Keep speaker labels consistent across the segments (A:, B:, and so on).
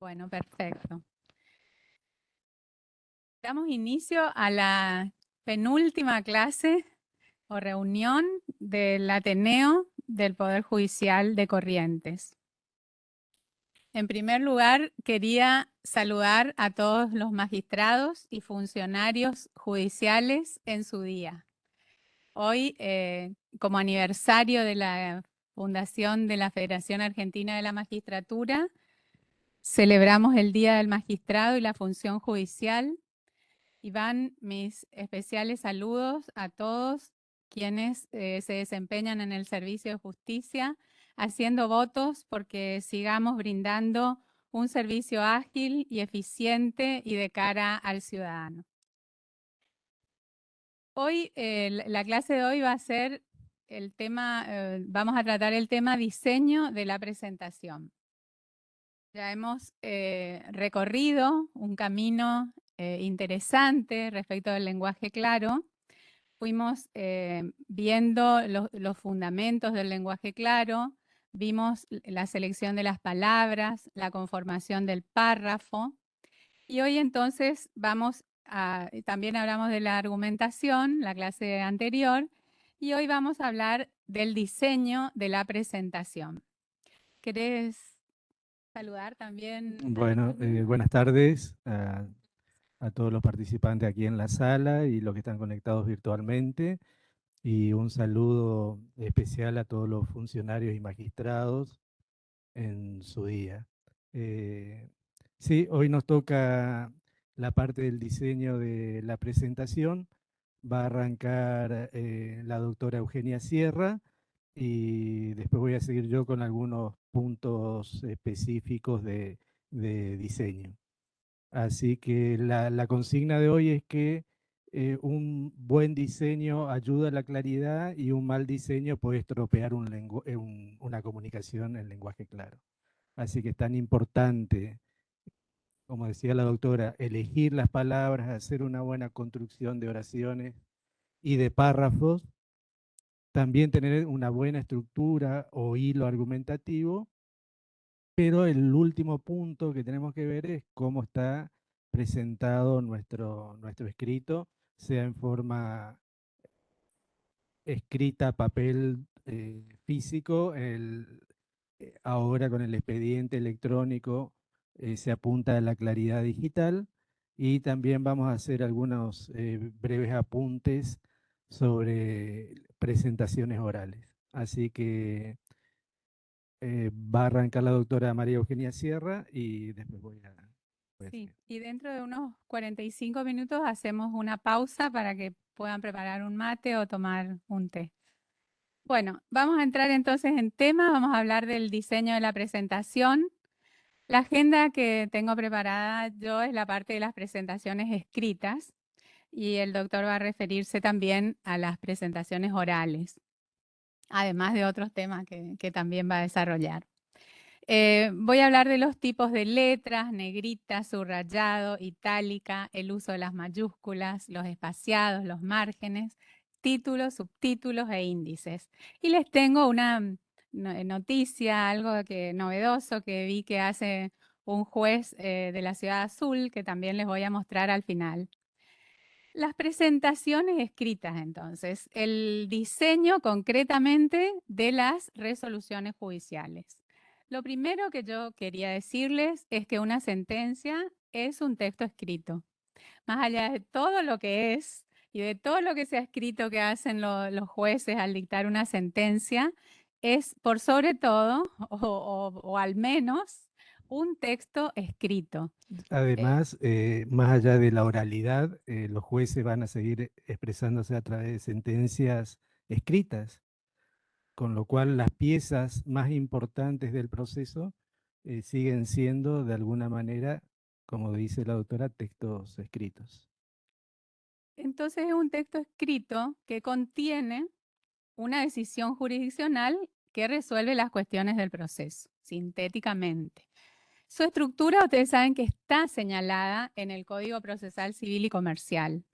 A: Bueno, perfecto. Damos inicio a la penúltima clase o reunión del Ateneo del Poder Judicial de Corrientes. En primer lugar, quería saludar a todos los magistrados y funcionarios judiciales en su día. Hoy, como aniversario de la fundación de la Federación Argentina de la Magistratura, celebramos el Día del Magistrado y la Función Judicial. Y van mis especiales saludos a todos quienes se desempeñan en el servicio de justicia, haciendo votos porque sigamos brindando un servicio ágil y eficiente y de cara al ciudadano. Hoy, la clase de hoy va a ser el tema, vamos a tratar el tema diseño de la presentación. Ya hemos recorrido un camino interesante respecto del lenguaje claro. Fuimos viendo los fundamentos del lenguaje claro, vimos la selección de las palabras, la conformación del párrafo. Y hoy entonces también hablamos de la argumentación, la clase anterior, y hoy vamos a hablar del diseño de la presentación. ¿Querés saludar también?
B: Bueno, buenas tardes a todos los participantes aquí en la sala y los que están conectados virtualmente. Y un saludo especial a todos los funcionarios y magistrados en su día. Sí, hoy nos toca la parte del diseño de la presentación. Va a arrancar la doctora Eugenia Sierra y después voy a seguir yo con algunos puntos específicos de diseño. Así que la consigna de hoy es que un buen diseño ayuda a la claridad y un mal diseño puede estropear una comunicación en lenguaje claro. Así que es tan importante, como decía la doctora, elegir las palabras, hacer una buena construcción de oraciones y de párrafos, también tener una buena estructura o hilo argumentativo, pero el último punto que tenemos que ver es cómo está presentado nuestro escrito, sea en forma escrita, papel físico, ahora con el expediente electrónico se apunta a la claridad digital y también vamos a hacer algunos breves apuntes sobre presentaciones orales. Así que va a arrancar la doctora María Eugenia Sierra y después voy a
A: Sí,
B: decir.
A: y dentro de unos 45 minutos hacemos una pausa para que puedan preparar un mate o tomar un té. Bueno, vamos a entrar entonces en tema, vamos a hablar del diseño de la presentación. La agenda que tengo preparada yo es la parte de las presentaciones escritas y el doctor va a referirse también a las presentaciones orales, además de otros temas que también va a desarrollar. Voy a hablar de los tipos de letras, negrita, subrayado, itálica, el uso de las mayúsculas, los espaciados, los márgenes, títulos, subtítulos e índices. Y les tengo una noticia, algo novedoso que vi que hace un juez de la Ciudad Azul, que también les voy a mostrar al final. Las presentaciones escritas, entonces, el diseño concretamente de las resoluciones judiciales. Lo primero que yo quería decirles es que una sentencia es un texto escrito. Más allá de todo lo que es y de todo lo que se ha escrito que hacen los jueces al dictar una sentencia, es por sobre todo, o al menos, un texto escrito.
B: Además, más allá de la oralidad, los jueces van a seguir expresándose a través de sentencias escritas, con lo cual las piezas más importantes del proceso siguen siendo, de alguna manera, como dice la doctora, textos escritos.
A: Entonces es un texto escrito que contiene una decisión jurisdiccional que resuelve las cuestiones del proceso, sintéticamente. Su estructura, ustedes saben que está señalada en el Código Procesal Civil y Comercial,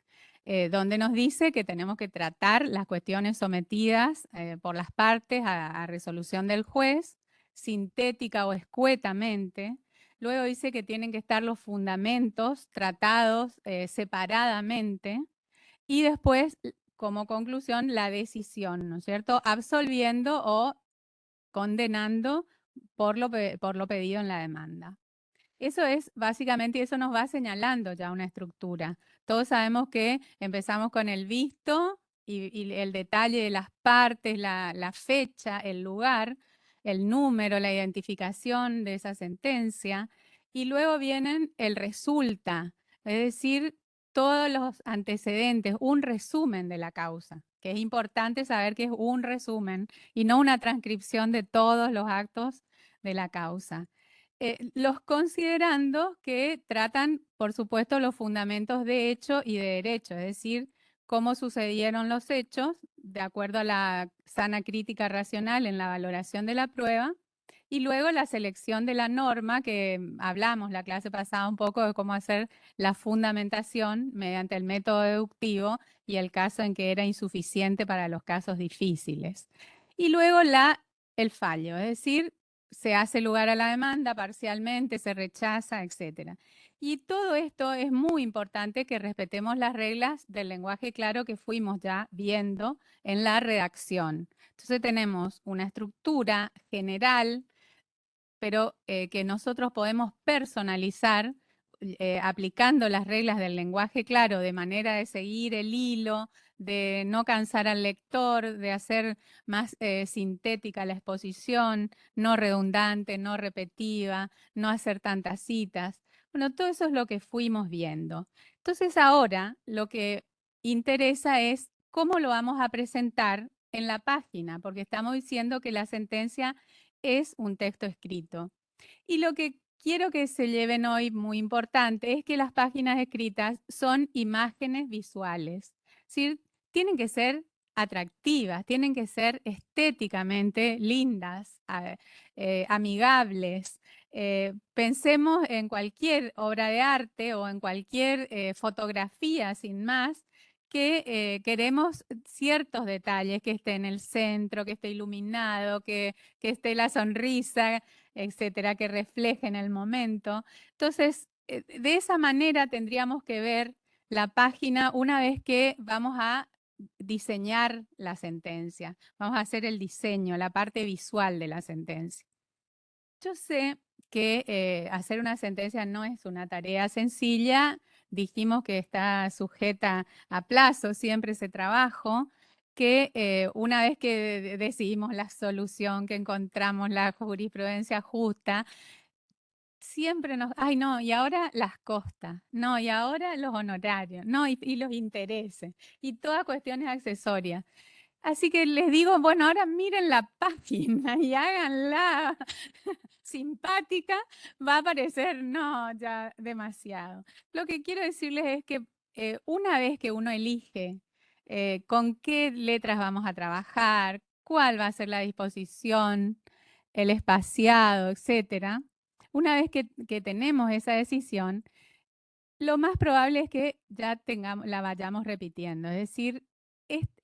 A: donde nos dice que tenemos que tratar las cuestiones sometidas por las partes a resolución del juez, sintética o escuetamente, Luego dice que tienen que estar los fundamentos tratados separadamente. Y después, como conclusión, la decisión, ¿no es cierto? Absolviendo o condenando por lo pedido en la demanda. Eso es básicamente, eso nos va señalando ya una estructura. Todos sabemos que empezamos con el visto y el detalle de las partes, la fecha, el lugar, el número, la identificación de esa sentencia. Y luego vienen el resulta, es decir, todos los antecedentes, un resumen de la causa, que es importante saber que es un resumen y no una transcripción de todos los actos de la causa. Los considerandos que tratan, por supuesto, los fundamentos de hecho y de derecho, es decir, cómo sucedieron los hechos de acuerdo a la sana crítica racional en la valoración de la prueba, y luego la selección de la norma, que hablamos la clase pasada un poco de cómo hacer la fundamentación mediante el método deductivo y el caso en que era insuficiente para los casos difíciles. Y luego el fallo, es decir, se hace lugar a la demanda parcialmente, se rechaza, etc. Y todo esto es muy importante que respetemos las reglas del lenguaje claro que fuimos ya viendo en la redacción. Entonces tenemos una estructura general, pero que nosotros podemos personalizar aplicando las reglas del lenguaje claro de manera de seguir el hilo, de no cansar al lector, de hacer más sintética la exposición, no redundante, no repetitiva, no hacer tantas citas. Bueno, todo eso es lo que fuimos viendo. Entonces ahora lo que interesa es cómo lo vamos a presentar en la página, porque estamos diciendo que la sentencia es un texto escrito. Y lo que quiero que se lleven hoy, muy importante, es que las páginas escritas son imágenes visuales. Es decir, tienen que ser atractivas, tienen que ser estéticamente lindas, amigables. Pensemos en cualquier obra de arte o en cualquier fotografía sin más, que queremos ciertos detalles, que esté en el centro, que esté iluminado, que esté la sonrisa, etcétera, que reflejen el momento. Entonces, de esa manera tendríamos que ver la página una vez que vamos a diseñar la sentencia. Vamos a hacer el diseño, la parte visual de la sentencia. Yo sé que hacer una sentencia no es una tarea sencilla. Dijimos que está sujeta a plazo siempre ese trabajo, que una vez que decidimos la solución, que encontramos la jurisprudencia justa, siempre ay no, y ahora las costas, no, y ahora los honorarios, no, y los intereses, y todas cuestiones accesorias. Así que les digo, bueno, ahora miren la página y háganla simpática, va a parecer, no, ya demasiado. Lo que quiero decirles es que una vez que uno elige con qué letras vamos a trabajar, cuál va a ser la disposición, el espaciado, etcétera, una vez que tenemos esa decisión, lo más probable es que ya la vayamos repitiendo. Es decir,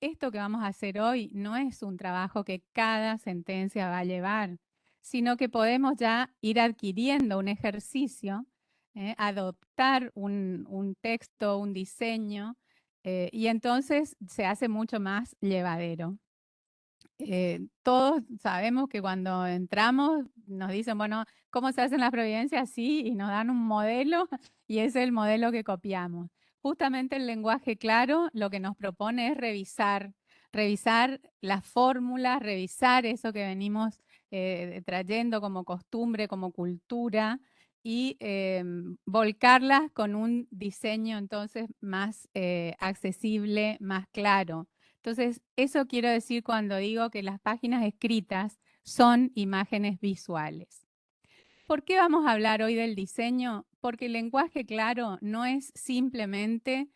A: esto que vamos a hacer hoy no es un trabajo que cada sentencia va a llevar, sino que podemos ya ir adquiriendo un ejercicio, adoptar un texto, un diseño, y entonces se hace mucho más llevadero. Todos sabemos que cuando entramos nos dicen, bueno, ¿cómo se hacen las providencias? Sí, y nos dan un modelo y ese es el modelo que copiamos. Justamente el lenguaje claro lo que nos propone es revisar las fórmulas, revisar eso que venimos trayendo como costumbre, como cultura y volcarlas con un diseño entonces más accesible, más claro. Entonces, eso quiero decir cuando digo que las páginas escritas son imágenes visuales. ¿Por qué vamos a hablar hoy del diseño? Porque el lenguaje claro no es simplemente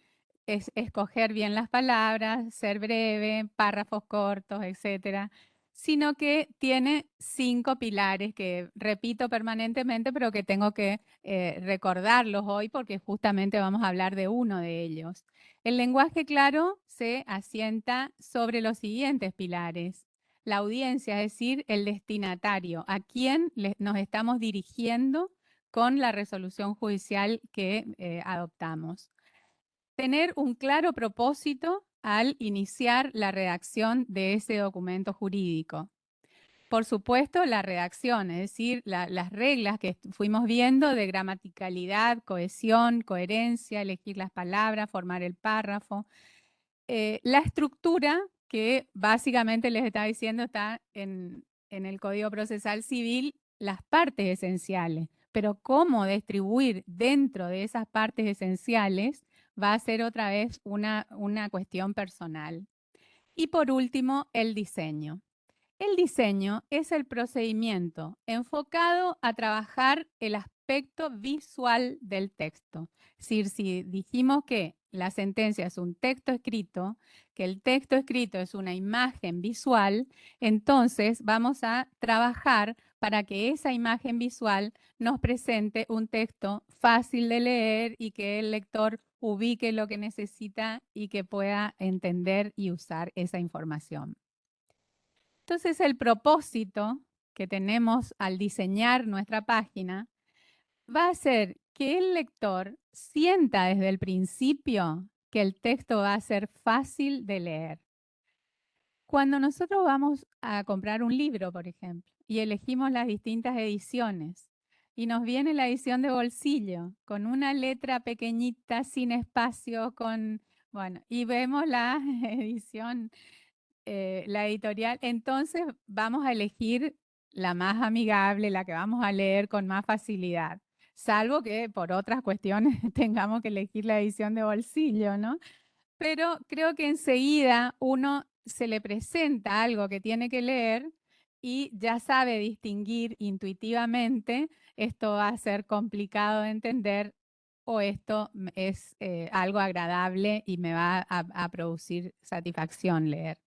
A: escoger bien las palabras, ser breve, párrafos cortos, etcétera, sino que tiene 5 pilares que repito permanentemente, pero que tengo que recordarlos hoy porque justamente vamos a hablar de uno de ellos. El lenguaje claro se asienta sobre los siguientes pilares. La audiencia, es decir, el destinatario, a quién nos estamos dirigiendo con la resolución judicial que adoptamos. Tener un claro propósito al iniciar la redacción de ese documento jurídico. Por supuesto, la redacción, es decir, las reglas que fuimos viendo de gramaticalidad, cohesión, coherencia, elegir las palabras, formar el párrafo. La estructura, que básicamente les estaba diciendo, está en el Código Procesal Civil, las partes esenciales, pero cómo distribuir dentro de esas partes esenciales va a ser otra vez una cuestión personal. Y por último, el diseño. El diseño es el procedimiento enfocado a trabajar el aspecto visual del texto. Es decir, si dijimos que la sentencia es un texto escrito, que el texto escrito es una imagen visual, entonces vamos a trabajar para que esa imagen visual nos presente un texto fácil de leer y que el lector ubique lo que necesita y que pueda entender y usar esa información. Entonces, el propósito que tenemos al diseñar nuestra página va a ser que el lector sienta desde el principio que el texto va a ser fácil de leer. Cuando nosotros vamos a comprar un libro, por ejemplo, y elegimos las distintas ediciones, y nos viene la edición de bolsillo, con una letra pequeñita, sin espacio, y vemos la edición la editorial, entonces vamos a elegir la más amigable, la que vamos a leer con más facilidad, salvo que por otras cuestiones tengamos que elegir la edición de bolsillo, ¿no? Pero creo que enseguida uno se le presenta algo que tiene que leer y ya sabe distinguir intuitivamente, esto va a ser complicado de entender o esto es algo agradable y me va a producir satisfacción leer.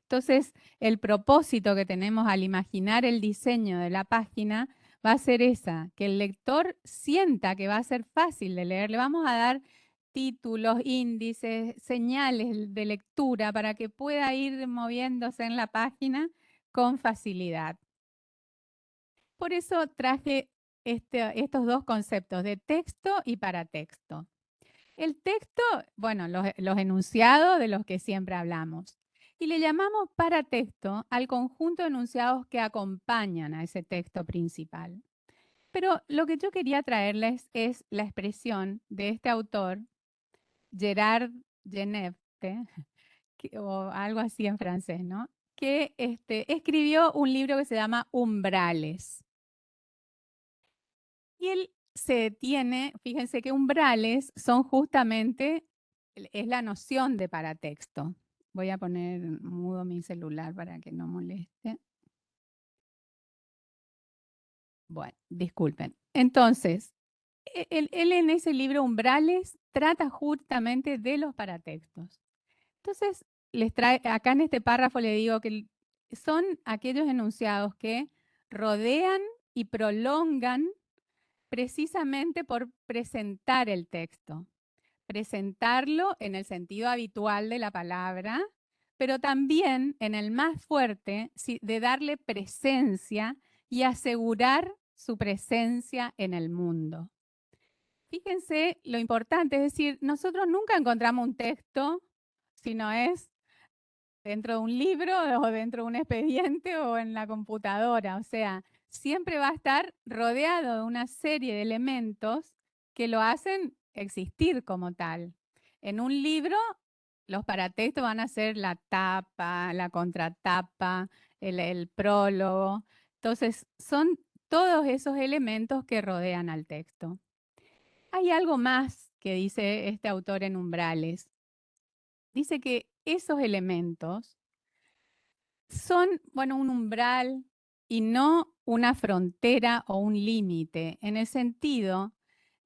A: Entonces, el propósito que tenemos al imaginar el diseño de la página va a ser esa, que el lector sienta que va a ser fácil de leer. Le vamos a dar títulos, índices, señales de lectura para que pueda ir moviéndose en la página con facilidad. Por eso traje estos dos conceptos de texto y paratexto. El texto, bueno, los enunciados de los que siempre hablamos. Y le llamamos paratexto al conjunto de enunciados que acompañan a ese texto principal. Pero lo que yo quería traerles es la expresión de este autor, Gerard Genevte, o algo así en francés, ¿no? Que escribió un libro que se llama Umbrales. Y él se detiene, fíjense que umbrales son justamente, es la noción de paratexto. Voy a poner mudo mi celular para que no moleste. Bueno, disculpen. Entonces, él en ese libro Umbrales trata justamente de los paratextos. Entonces, les trae, acá en este párrafo le digo que son aquellos enunciados que rodean y prolongan precisamente por presentar el texto. Presentarlo en el sentido habitual de la palabra, pero también en el más fuerte de darle presencia y asegurar su presencia en el mundo. Fíjense lo importante, es decir, nosotros nunca encontramos un texto si no es dentro de un libro o dentro de un expediente o en la computadora. O sea, siempre va a estar rodeado de una serie de elementos que lo hacen existir como tal. En un libro, los paratextos van a ser la tapa, la contratapa, el prólogo. Entonces, son todos esos elementos que rodean al texto. Hay algo más que dice este autor en Umbrales. Dice que esos elementos son, bueno, un umbral y no una frontera o un límite, en el sentido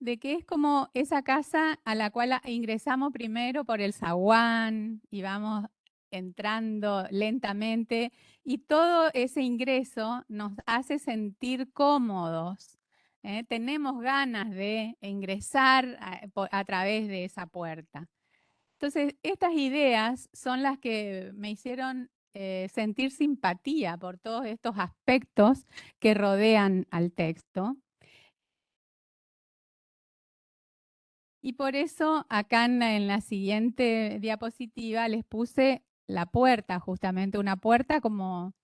A: de que es como esa casa a la cual ingresamos primero por el zaguán y vamos entrando lentamente y todo ese ingreso nos hace sentir cómodos. Tenemos ganas de ingresar a través de esa puerta. Entonces, estas ideas son las que me hicieron sentir simpatía por todos estos aspectos que rodean al texto. Y por eso acá en la siguiente diapositiva les puse la puerta, justamente una puerta como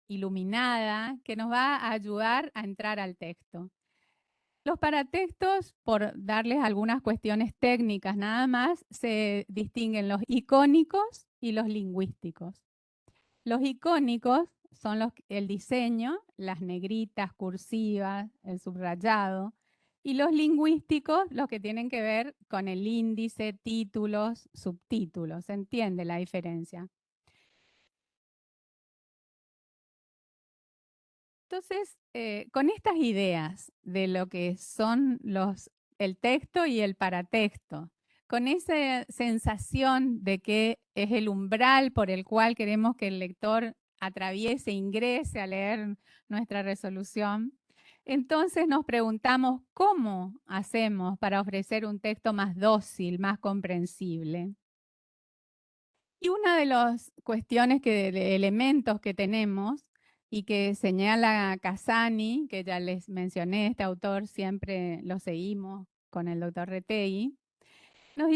A: iluminada que nos va a ayudar a entrar al texto. Los paratextos, por darles algunas cuestiones técnicas nada más, se distinguen los icónicos y los lingüísticos. Los icónicos son el diseño, las negritas, cursivas, el subrayado, y los lingüísticos, los que tienen que ver con el índice, títulos, subtítulos. ¿Se entiende la diferencia? Entonces, con estas ideas de lo que son el texto y el paratexto, con esa sensación de que es el umbral por el cual queremos que el lector atraviese, ingrese a leer nuestra resolución, entonces nos preguntamos cómo hacemos para ofrecer un texto más dócil, más comprensible. Y una de las cuestiones, de elementos que tenemos y que señala Casani, que ya les mencioné, este autor siempre lo seguimos con el doctor Retegui, nos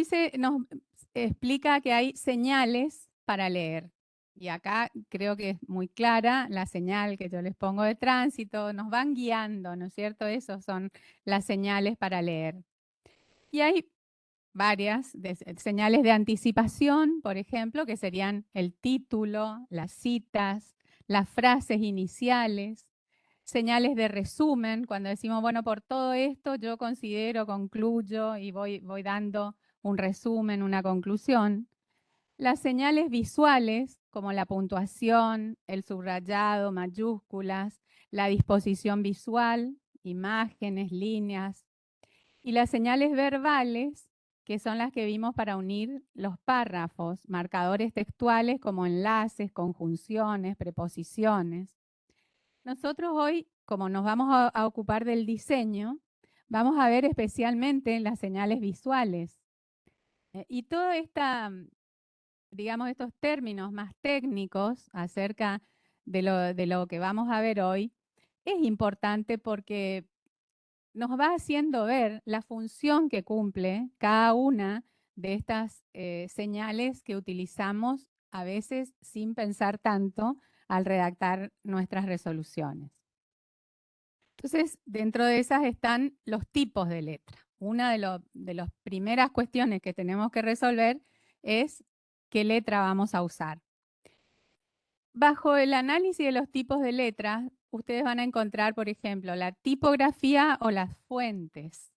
A: explica que hay señales para leer. Y acá creo que es muy clara la señal que yo les pongo de tránsito, nos van guiando, ¿no es cierto? Esas son las señales para leer. Y hay varias señales de anticipación, por ejemplo, que serían el título, las citas, las frases iniciales, señales de resumen, cuando decimos, bueno, por todo esto yo considero, concluyo y voy dando un resumen, una conclusión. Las señales visuales, como la puntuación, el subrayado, mayúsculas, la disposición visual, imágenes, líneas, y las señales verbales, que son las que vimos para unir los párrafos, marcadores textuales como enlaces, conjunciones, preposiciones. Nosotros hoy, como nos vamos a ocupar del diseño, vamos a ver especialmente las señales visuales. Y todo digamos, estos términos más técnicos acerca de lo que vamos a ver hoy, es importante porque nos va haciendo ver la función que cumple cada una de estas señales que utilizamos a veces sin pensar tanto al redactar nuestras resoluciones. Entonces, dentro de esas están los tipos de letra. Una de las primeras cuestiones que tenemos que resolver es qué letra vamos a usar. Bajo el análisis de los tipos de letras, ustedes van a encontrar, por ejemplo, la tipografía o las fuentes.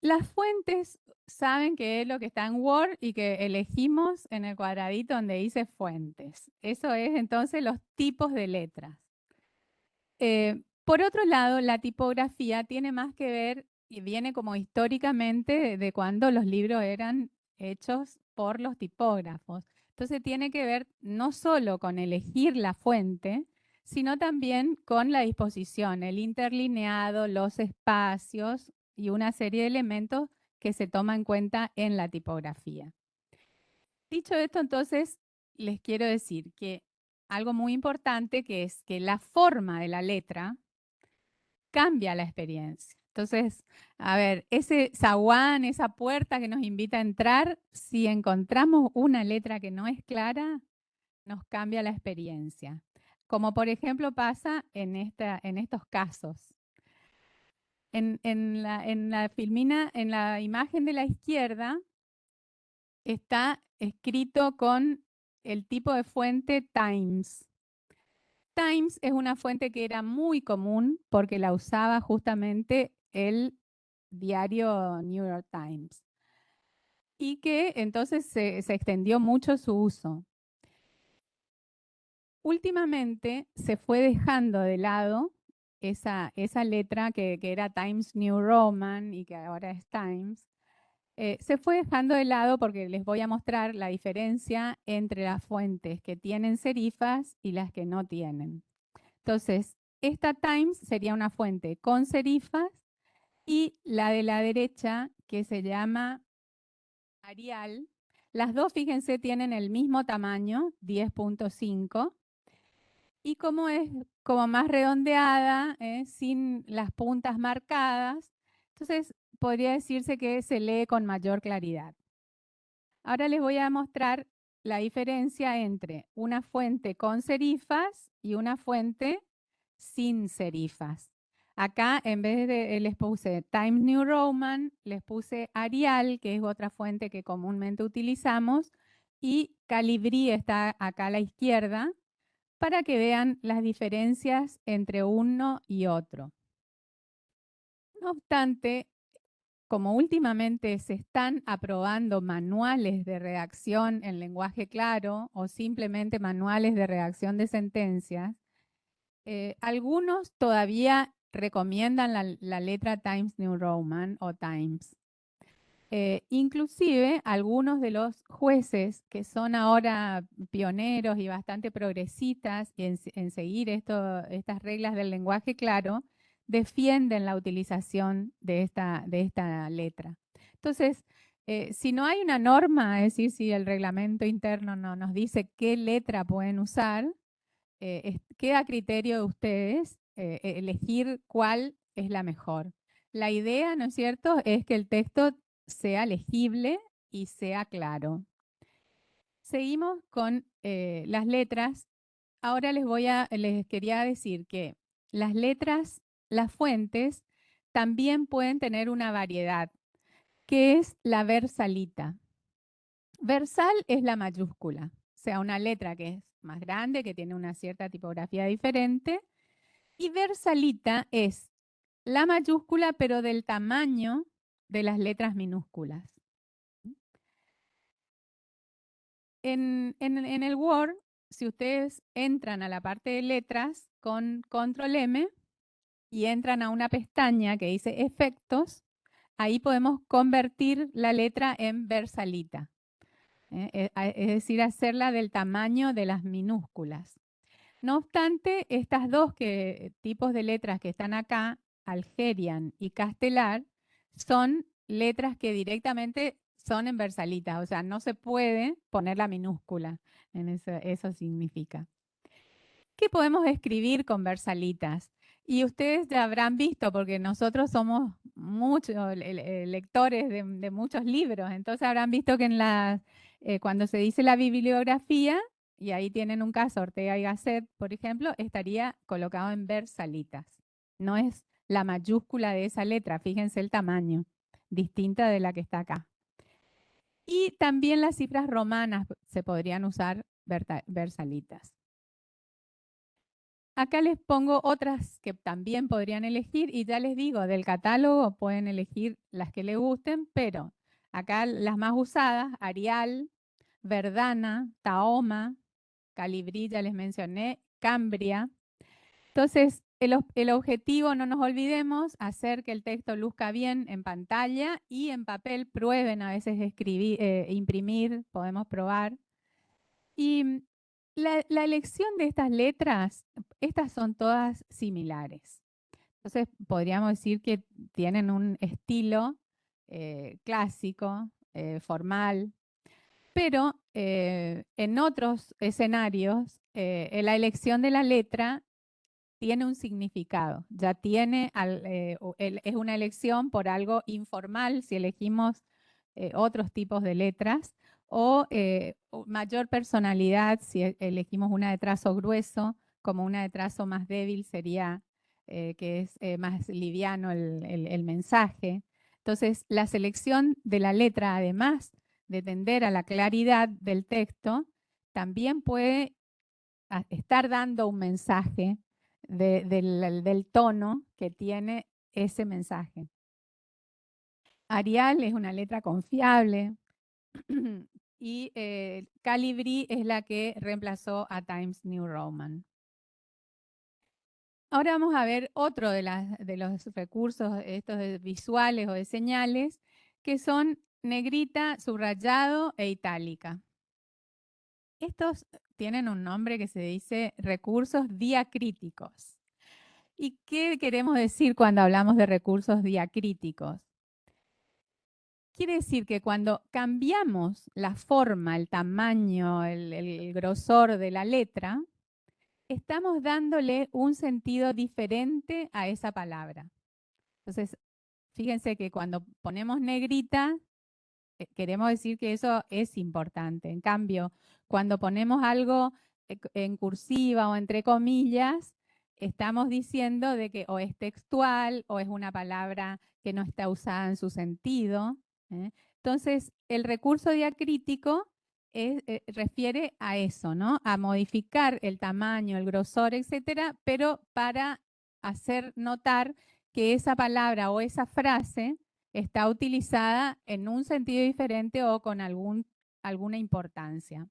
A: Las fuentes saben que es lo que está en Word y que elegimos en el cuadradito donde dice fuentes. Eso es entonces los tipos de letras. Por otro lado, la tipografía tiene más que ver y viene como históricamente de cuando los libros eran hechos por los tipógrafos. Entonces tiene que ver no solo con elegir la fuente, sino también con la disposición, el interlineado, los espacios y una serie de elementos que se toma en cuenta en la tipografía. Dicho esto, entonces, les quiero decir que algo muy importante que es que la forma de la letra cambia la experiencia. Entonces, a ver, ese zaguán, esa puerta que nos invita a entrar, si encontramos una letra que no es clara, nos cambia la experiencia. Como por ejemplo pasa en estos casos. En la filmina, en la imagen de la izquierda, está escrito con el tipo de fuente Times. Times es una fuente que era muy común porque la usaba justamente el diario New York Times y que entonces se extendió mucho su uso. Últimamente se fue dejando de lado esa letra que era Times New Roman y que ahora es Times. Se fue dejando de lado porque les voy a mostrar la diferencia entre las fuentes que tienen serifas y las que no tienen. Entonces, esta Times sería una fuente con serifas y la de la derecha, que se llama Arial. Las dos, fíjense, tienen el mismo tamaño, 10.5. Y como es como más redondeada, sin las puntas marcadas, entonces podría decirse que se lee con mayor claridad. Ahora les voy a mostrar la diferencia entre una fuente con serifas y una fuente sin serifas. Acá, en vez de les puse Times New Roman, les puse Arial, que es otra fuente que comúnmente utilizamos, y Calibri está acá a la izquierda, para que vean las diferencias entre uno y otro. No obstante, como últimamente se están aprobando manuales de redacción en lenguaje claro o simplemente manuales de redacción de sentencias, algunos todavía recomiendan la letra Times New Roman o Times. Inclusive algunos de los jueces que son ahora pioneros y bastante progresistas en seguir estas reglas del lenguaje claro, defienden la utilización de esta letra. Entonces, si no hay una norma, es decir, si el reglamento interno no nos dice qué letra pueden usar, queda a criterio de ustedes elegir cuál es la mejor. La idea, ¿no es cierto?, es que el texto sea legible y sea claro. Seguimos con las letras. Ahora les quería decir que las letras, las fuentes, también pueden tener una variedad, que es la versalita. Versal es la mayúscula, o sea, una letra que es más grande, que tiene una cierta tipografía diferente. Y versalita es la mayúscula, pero del tamaño de las letras minúsculas. En el Word, si ustedes entran a la parte de letras con Control M y entran a una pestaña que dice Efectos, ahí podemos convertir la letra en versalita. Es decir, hacerla del tamaño de las minúsculas. No obstante, estas dos tipos de letras que están acá, Algerian y Castelar, son letras que directamente son en versalitas, o sea, no se puede poner la minúscula, eso significa. ¿Qué podemos escribir con versalitas? Y ustedes ya habrán visto, porque nosotros somos muchos lectores de muchos libros, entonces habrán visto que cuando se dice la bibliografía, y ahí tienen un caso, Ortega y Gasset, por ejemplo, estaría colocado en versalitas. No es la mayúscula de esa letra, fíjense el tamaño, distinta de la que está acá. Y también las cifras romanas se podrían usar versalitas. Acá les pongo otras que también podrían elegir y ya les digo, del catálogo pueden elegir las que les gusten, pero acá las más usadas, Arial, Verdana, Tahoma, Calibri, ya les mencioné, Cambria. Entonces, el objetivo, no nos olvidemos, hacer que el texto luzca bien en pantalla y en papel. Prueben a veces imprimir, podemos probar. Y la elección de estas letras, estas son todas similares. Entonces, podríamos decir que tienen un estilo clásico, formal, pero en otros escenarios, la elección de la letra tiene un significado, ya tiene, es una elección por algo informal si elegimos otros tipos de letras, o mayor personalidad si elegimos una de trazo grueso, como una de trazo más débil sería que es más liviano el mensaje. Entonces, la selección de la letra, además de tender a la claridad del texto, también puede estar dando un mensaje del tono que tiene ese mensaje. Arial es una letra confiable y Calibri es la que reemplazó a Times New Roman. Ahora vamos a ver otro de los recursos estos visuales o de señales, que son negrita, subrayado e itálica. Estos tienen un nombre que se dice recursos diacríticos. ¿Y qué queremos decir cuando hablamos de recursos diacríticos? Quiere decir que cuando cambiamos la forma, el tamaño, el grosor de la letra, estamos dándole un sentido diferente a esa palabra. Entonces, Fíjense que cuando ponemos negrita, queremos decir que eso es importante. En cambio, cuando ponemos algo en cursiva o entre comillas, estamos diciendo de que o es textual o es una palabra que no está usada en su sentido. Entonces, el recurso diacrítico refiere a eso, ¿no? A modificar el tamaño, el grosor, etcétera, pero para hacer notar que esa palabra o esa frase está utilizada en un sentido diferente o con alguna importancia.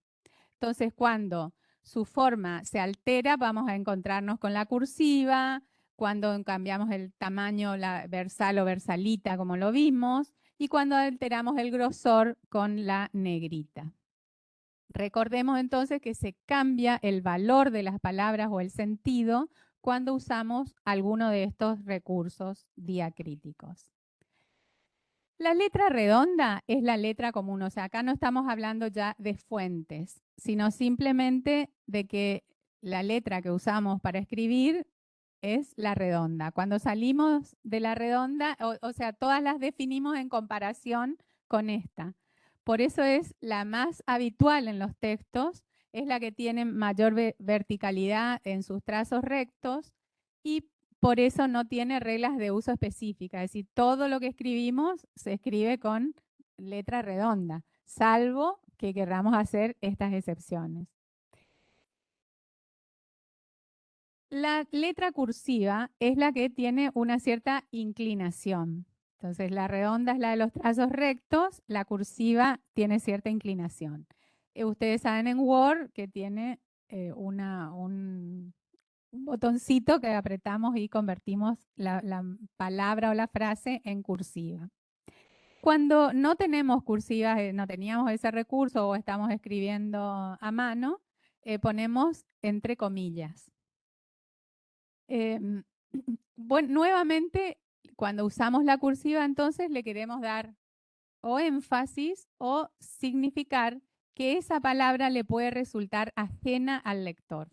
A: Entonces, cuando su forma se altera, vamos a encontrarnos con la cursiva, cuando cambiamos el tamaño, la versal o versalita, como lo vimos, y cuando alteramos el grosor con la negrita. Recordemos entonces que se cambia el valor de las palabras o el sentido cuando usamos alguno de estos recursos diacríticos. La letra redonda es la letra común, o sea, acá no estamos hablando ya de fuentes, sino simplemente de que la letra que usamos para escribir es la redonda. Cuando salimos de la redonda, o sea, todas las definimos en comparación con esta. Por eso es la más habitual en los textos, es la que tiene mayor verticalidad en sus trazos rectos y por eso no tiene reglas de uso específicas. Es decir, todo lo que escribimos se escribe con letra redonda, salvo que queramos hacer estas excepciones. La letra cursiva es la que tiene una cierta inclinación. Entonces, la redonda es la de los trazos rectos, la cursiva tiene cierta inclinación. Ustedes saben en Word que tiene un botoncito que apretamos y convertimos la palabra o la frase en cursiva. Cuando no tenemos cursivas, no teníamos ese recurso o estamos escribiendo a mano, ponemos entre comillas. Bueno, nuevamente, cuando usamos la cursiva, entonces le queremos dar o énfasis o significar que esa palabra le puede resultar ajena al lector.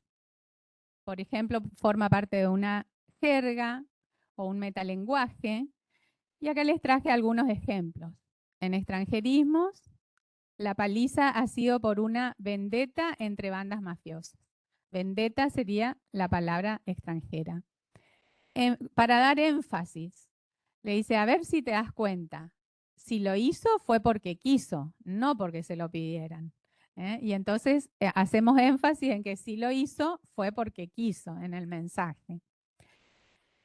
A: Por ejemplo, forma parte de una jerga o un metalenguaje. Y acá les traje algunos ejemplos. En extranjerismos, la paliza ha sido por una vendetta entre bandas mafiosas. Vendetta sería la palabra extranjera. Para dar énfasis, le dice, a ver si te das cuenta. Si lo hizo fue porque quiso, no porque se lo pidieran. Y entonces hacemos énfasis en que si lo hizo fue porque quiso en el mensaje.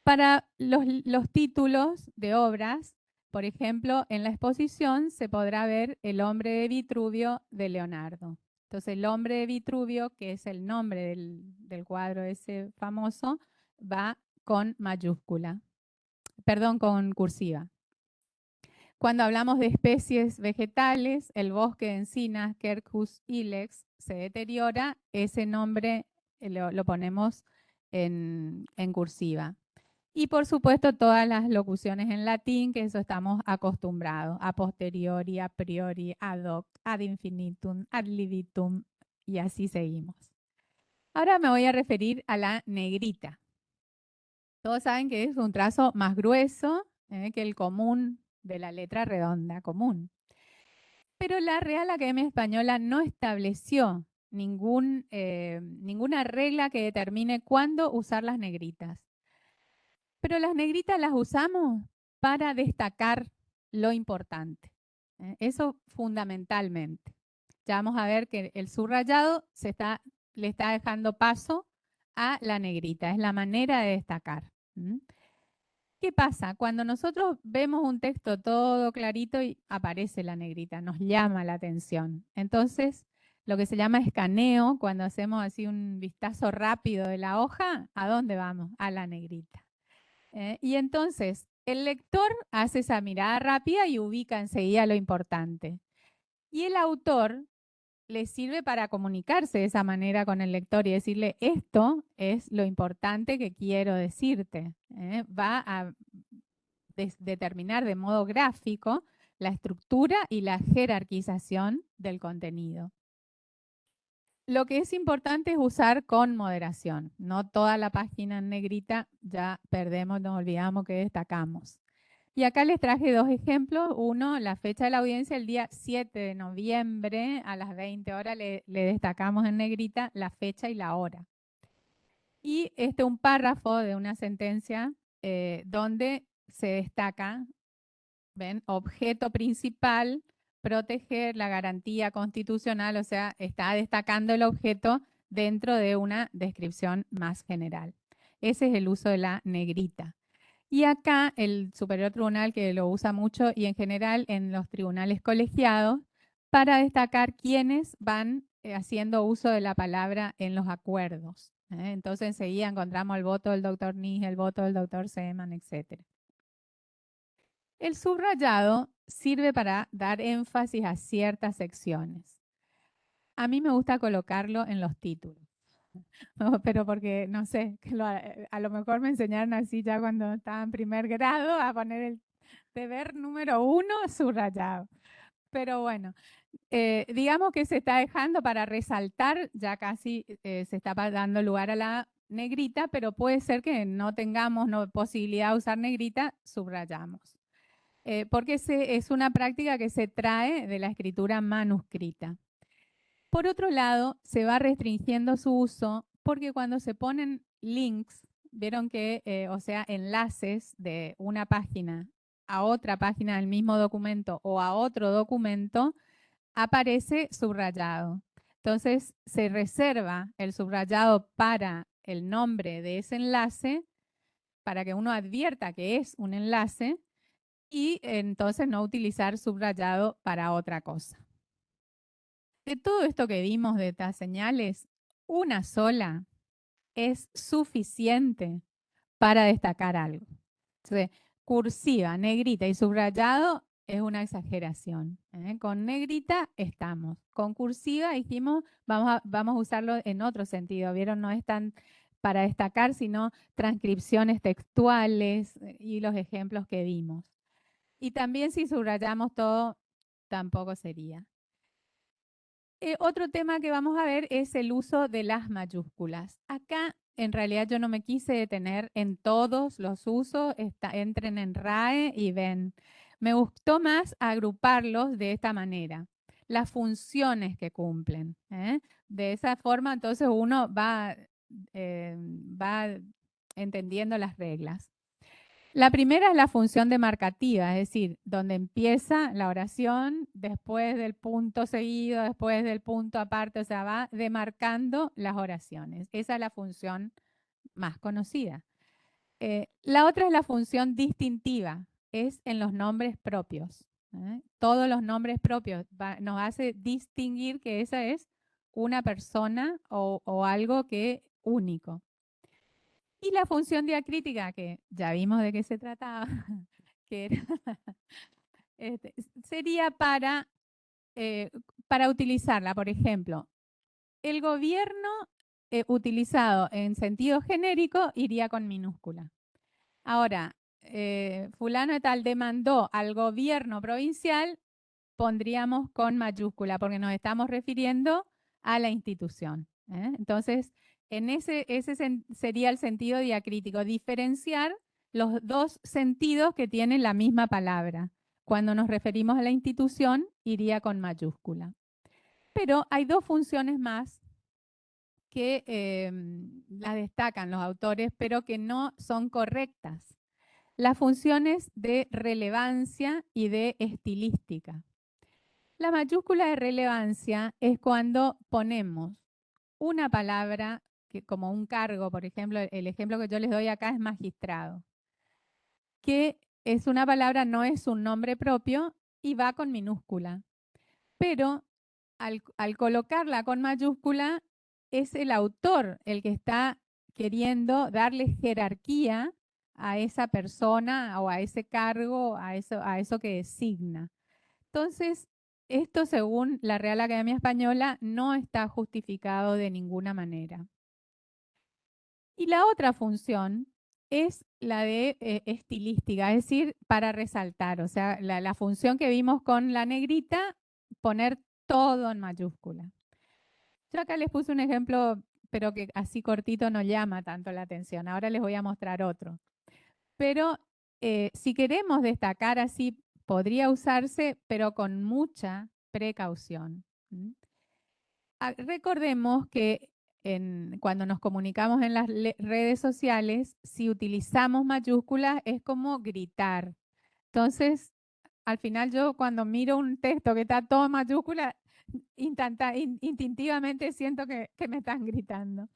A: Para los títulos de obras, por ejemplo, en la exposición se podrá ver El hombre de Vitruvio de Leonardo. Entonces, El hombre de Vitruvio, que es el nombre del cuadro ese famoso, va con mayúscula, perdón, con cursiva. Cuando hablamos de especies vegetales, el bosque de encinas, Quercus ilex, se deteriora, ese nombre lo ponemos en cursiva. Y por supuesto todas las locuciones en latín, que eso estamos acostumbrados, a posteriori, a priori, ad hoc, ad infinitum, ad libitum, y así seguimos. Ahora me voy a referir a la negrita. Todos saben que es un trazo más grueso que el común de la letra redonda común. Pero la Real Academia Española no estableció ninguna regla que determine cuándo usar las negritas. Pero las negritas las usamos para destacar lo importante. Eso fundamentalmente. Ya vamos a ver que el subrayado le está dejando paso a la negrita. Es la manera de destacar. ¿Qué pasa? Cuando nosotros vemos un texto todo clarito y aparece la negrita, nos llama la atención. Entonces, lo que se llama escaneo, cuando hacemos así un vistazo rápido de la hoja, ¿a dónde vamos? A la negrita. Y entonces, el lector hace esa mirada rápida y ubica enseguida lo importante. Y el autor le sirve para comunicarse de esa manera con el lector y decirle, esto es lo importante que quiero decirte. Va a determinar de modo gráfico la estructura y la jerarquización del contenido. Lo que es importante es usar con moderación. No toda la página en negrita ya perdemos, nos olvidamos que destacamos. Y acá les traje dos ejemplos. Uno, la fecha de la audiencia, el día 7 de noviembre a las 20 horas, le destacamos en negrita la fecha y la hora. Y un párrafo de una sentencia donde se destaca, ¿ven? Objeto principal, proteger la garantía constitucional, o sea, está destacando el objeto dentro de una descripción más general. Ese es el uso de la negrita. Y acá el Superior Tribunal, que lo usa mucho y en general en los tribunales colegiados, para destacar quiénes van haciendo uso de la palabra en los acuerdos. Entonces enseguida encontramos el voto del doctor Nis, el voto del doctor Seeman, etc. El subrayado sirve para dar énfasis a ciertas secciones. A mí me gusta colocarlo en los títulos. No, pero porque, no sé, que a lo mejor me enseñaron así ya cuando estaba en primer grado a poner el deber número 1 subrayado. Pero bueno, digamos que se está dejando para resaltar, ya casi se está dando lugar a la negrita, pero puede ser que no tengamos posibilidad de usar negrita, subrayamos. Porque es una práctica que se trae de la escritura manuscrita. Por otro lado, se va restringiendo su uso porque cuando se ponen links, vieron que, o sea, enlaces de una página a otra página del mismo documento o a otro documento, aparece subrayado. Entonces, se reserva el subrayado para el nombre de ese enlace, para que uno advierta que es un enlace, y entonces no utilizar subrayado para otra cosa. De todo esto que vimos de estas señales, una sola es suficiente para destacar algo. Entonces, cursiva, negrita y subrayado es una exageración. Con negrita estamos. Con cursiva dijimos, vamos a usarlo en otro sentido. ¿Vieron? No es tan para destacar, sino transcripciones textuales y los ejemplos que vimos. Y también si subrayamos todo, tampoco sería. Otro tema que vamos a ver es el uso de las mayúsculas. Acá, en realidad, yo no me quise detener en todos los usos. Entren en RAE y ven. Me gustó más agruparlos de esta manera. Las funciones que cumplen. De esa forma, entonces, uno va entendiendo las reglas. La primera es la función demarcativa, es decir, donde empieza la oración, después del punto seguido, después del punto aparte, o sea, va demarcando las oraciones. Esa es la función más conocida. La otra es la función distintiva, es en los nombres propios. Todos los nombres propios nos hace distinguir que esa es una persona o algo que único. Y la función diacrítica, que ya vimos de qué se trataba, que era, sería para utilizarla. Por ejemplo, el gobierno utilizado en sentido genérico iría con minúscula. Ahora, fulano de tal demandó al gobierno provincial, pondríamos con mayúscula, porque nos estamos refiriendo a la institución. Entonces, ese sería el sentido diacrítico, diferenciar los dos sentidos que tienen la misma palabra. Cuando nos referimos a la institución, iría con mayúscula. Pero hay dos funciones más que las destacan los autores, pero que no son correctas. Las funciones de relevancia y de estilística. La mayúscula de relevancia es cuando ponemos una palabra como un cargo, por ejemplo, el ejemplo que yo les doy acá es magistrado, que es una palabra, no es un nombre propio y va con minúscula. Pero al colocarla con mayúscula, es el autor el que está queriendo darle jerarquía a esa persona o a ese cargo, a eso que designa. Entonces, esto según la Real Academia Española no está justificado de ninguna manera. Y la otra función es la de estilística, es decir, para resaltar, o sea, la función que vimos con la negrita, poner todo en mayúscula. Yo acá les puse un ejemplo, pero que así cortito no llama tanto la atención. Ahora les voy a mostrar otro. Pero Si queremos destacar así, podría usarse, pero con mucha precaución. Recordemos que cuando nos comunicamos en las redes sociales, si utilizamos mayúsculas es como gritar. Entonces, al final yo cuando miro un texto que está todo en mayúscula, instintivamente siento que me están gritando.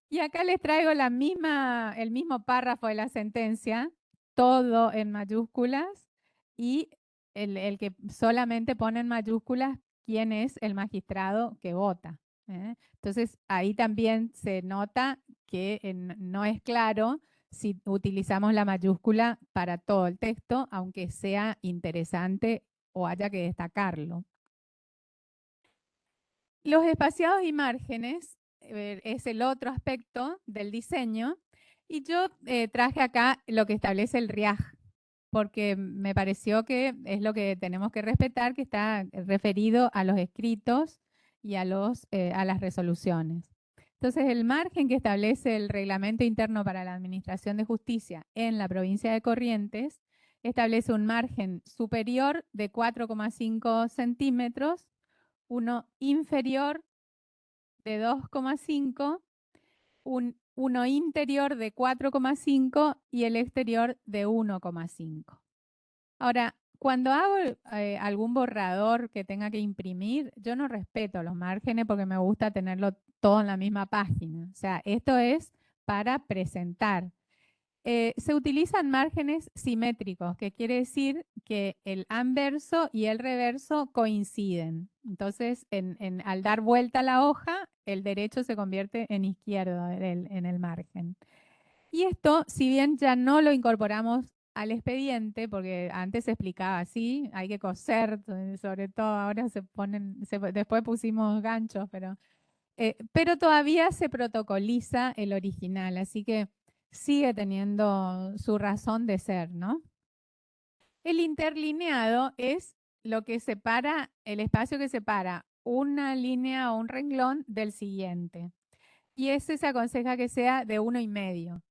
A: Y acá les traigo el mismo párrafo de la sentencia, todo en mayúsculas, y el que solamente pone en mayúsculas quién es el magistrado que vota. Entonces, ahí también se nota que no es claro si utilizamos la mayúscula para todo el texto, aunque sea interesante o haya que destacarlo. Los espaciados y márgenes es el otro aspecto del diseño, y yo traje acá lo que establece el RIAJ, porque me pareció que es lo que tenemos que respetar, que está referido a los escritos y a las resoluciones. Entonces, el margen que establece el Reglamento Interno para la Administración de Justicia en la provincia de Corrientes establece un margen superior de 4,5 centímetros, uno inferior de 2,5, uno interior de 4,5 y el exterior de 1,5. Ahora, cuando hago algún borrador que tenga que imprimir, yo no respeto los márgenes porque me gusta tenerlo todo en la misma página. O sea, esto es para presentar. Se utilizan márgenes simétricos, que quiere decir que el anverso y el reverso coinciden. Entonces, al dar vuelta a la hoja, el derecho se convierte en izquierdo en el margen. Y esto, si bien ya no lo incorporamos al expediente, porque antes se explicaba así, hay que coser, sobre todo ahora después pusimos ganchos, pero todavía se protocoliza el original, así que sigue teniendo su razón de ser, ¿no? El interlineado es lo que separa, el espacio que separa una línea o un renglón del siguiente. Y ese se aconseja que sea de 1,5.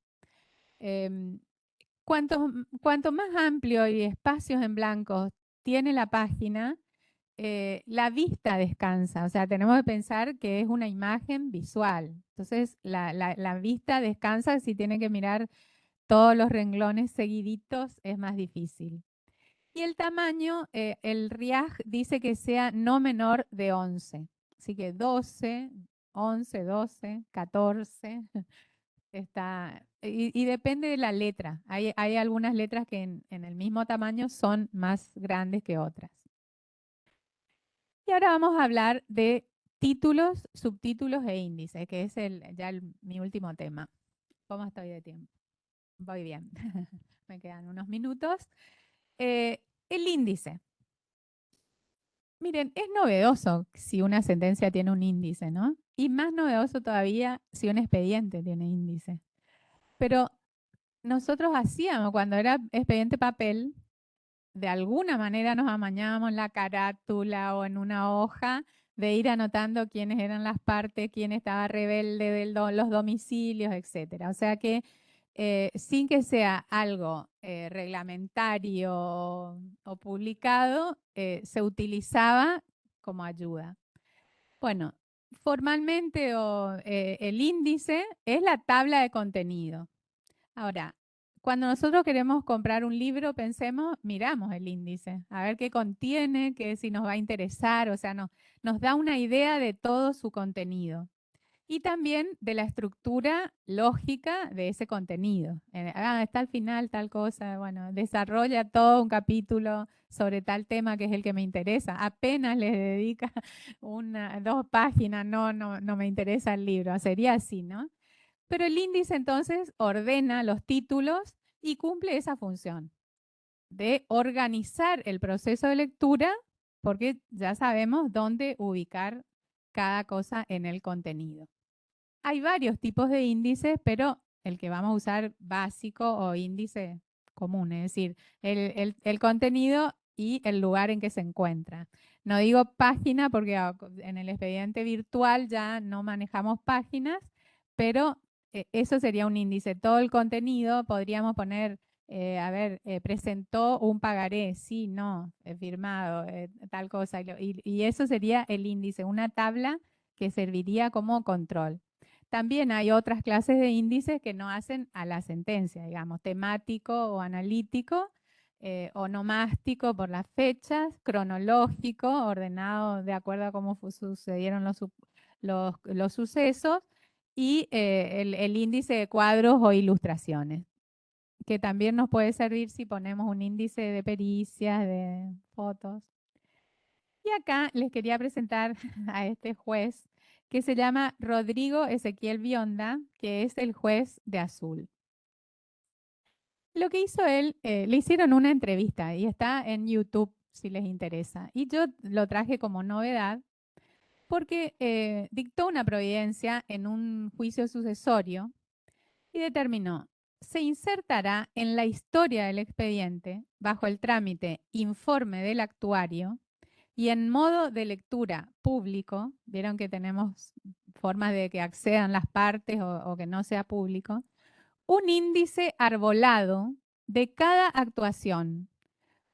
A: Cuanto más amplio y espacios en blanco tiene la página, la vista descansa. O sea, tenemos que pensar que es una imagen visual. Entonces, la vista descansa. Si tiene que mirar todos los renglones seguiditos, es más difícil. Y el tamaño, el RIAJ dice que sea no menor de 11. Así que 12, 11, 12, 14. Y depende de la letra. Hay algunas letras que en el mismo tamaño son más grandes que otras. Y ahora vamos a hablar de títulos, subtítulos e índices, que es mi último tema. ¿Cómo estoy de tiempo? Voy bien. Me quedan unos minutos. El índice. Miren, es novedoso si una sentencia tiene un índice, ¿no? Y más novedoso todavía si un expediente tiene índice. Pero nosotros hacíamos, cuando era expediente papel, de alguna manera nos amañábamos en la carátula o en una hoja de ir anotando quiénes eran las partes, quién estaba rebelde de los domicilios, etcétera. O sea que sin que sea algo reglamentario o publicado, se utilizaba como ayuda. Bueno, formalmente el índice es la tabla de contenido. Ahora, cuando nosotros queremos comprar un libro, miramos el índice, a ver qué contiene, si nos va a interesar, o sea, nos da una idea de todo su contenido y también de la estructura lógica de ese contenido. Está al final tal cosa, bueno, desarrolla todo un capítulo sobre tal tema que es el que me interesa. Apenas le dedica 2 páginas, no me interesa el libro, sería así, ¿no? Pero el índice entonces ordena los títulos y cumple esa función de organizar el proceso de lectura, porque ya sabemos dónde ubicar cada cosa en el contenido. Hay varios tipos de índices, pero el que vamos a usar básico o índice común, es decir, el contenido y el lugar en que se encuentra. No digo página porque en el expediente virtual ya no manejamos páginas, pero eso sería un índice. Todo el contenido, podríamos poner presentó un pagaré, sí, no, firmado, tal cosa. Y eso sería el índice, una tabla que serviría como control. También hay otras clases de índices que no hacen a la sentencia, digamos, temático o analítico, onomástico por las fechas, cronológico, ordenado de acuerdo a cómo sucedieron los sucesos, y el índice de cuadros o ilustraciones, que también nos puede servir si ponemos un índice de pericias, de fotos. Y acá les quería presentar a este juez que se llama Rodrigo Ezequiel Bionda, que es el juez de Azul. Lo que hizo él, le hicieron una entrevista y está en YouTube si les interesa. Y yo lo traje como novedad porque dictó una providencia en un juicio sucesorio y determinó: se insertará en la historia del expediente, bajo el trámite informe del actuario y en modo de lectura público, vieron que tenemos formas de que accedan las partes o que no sea público, un índice arbolado de cada actuación,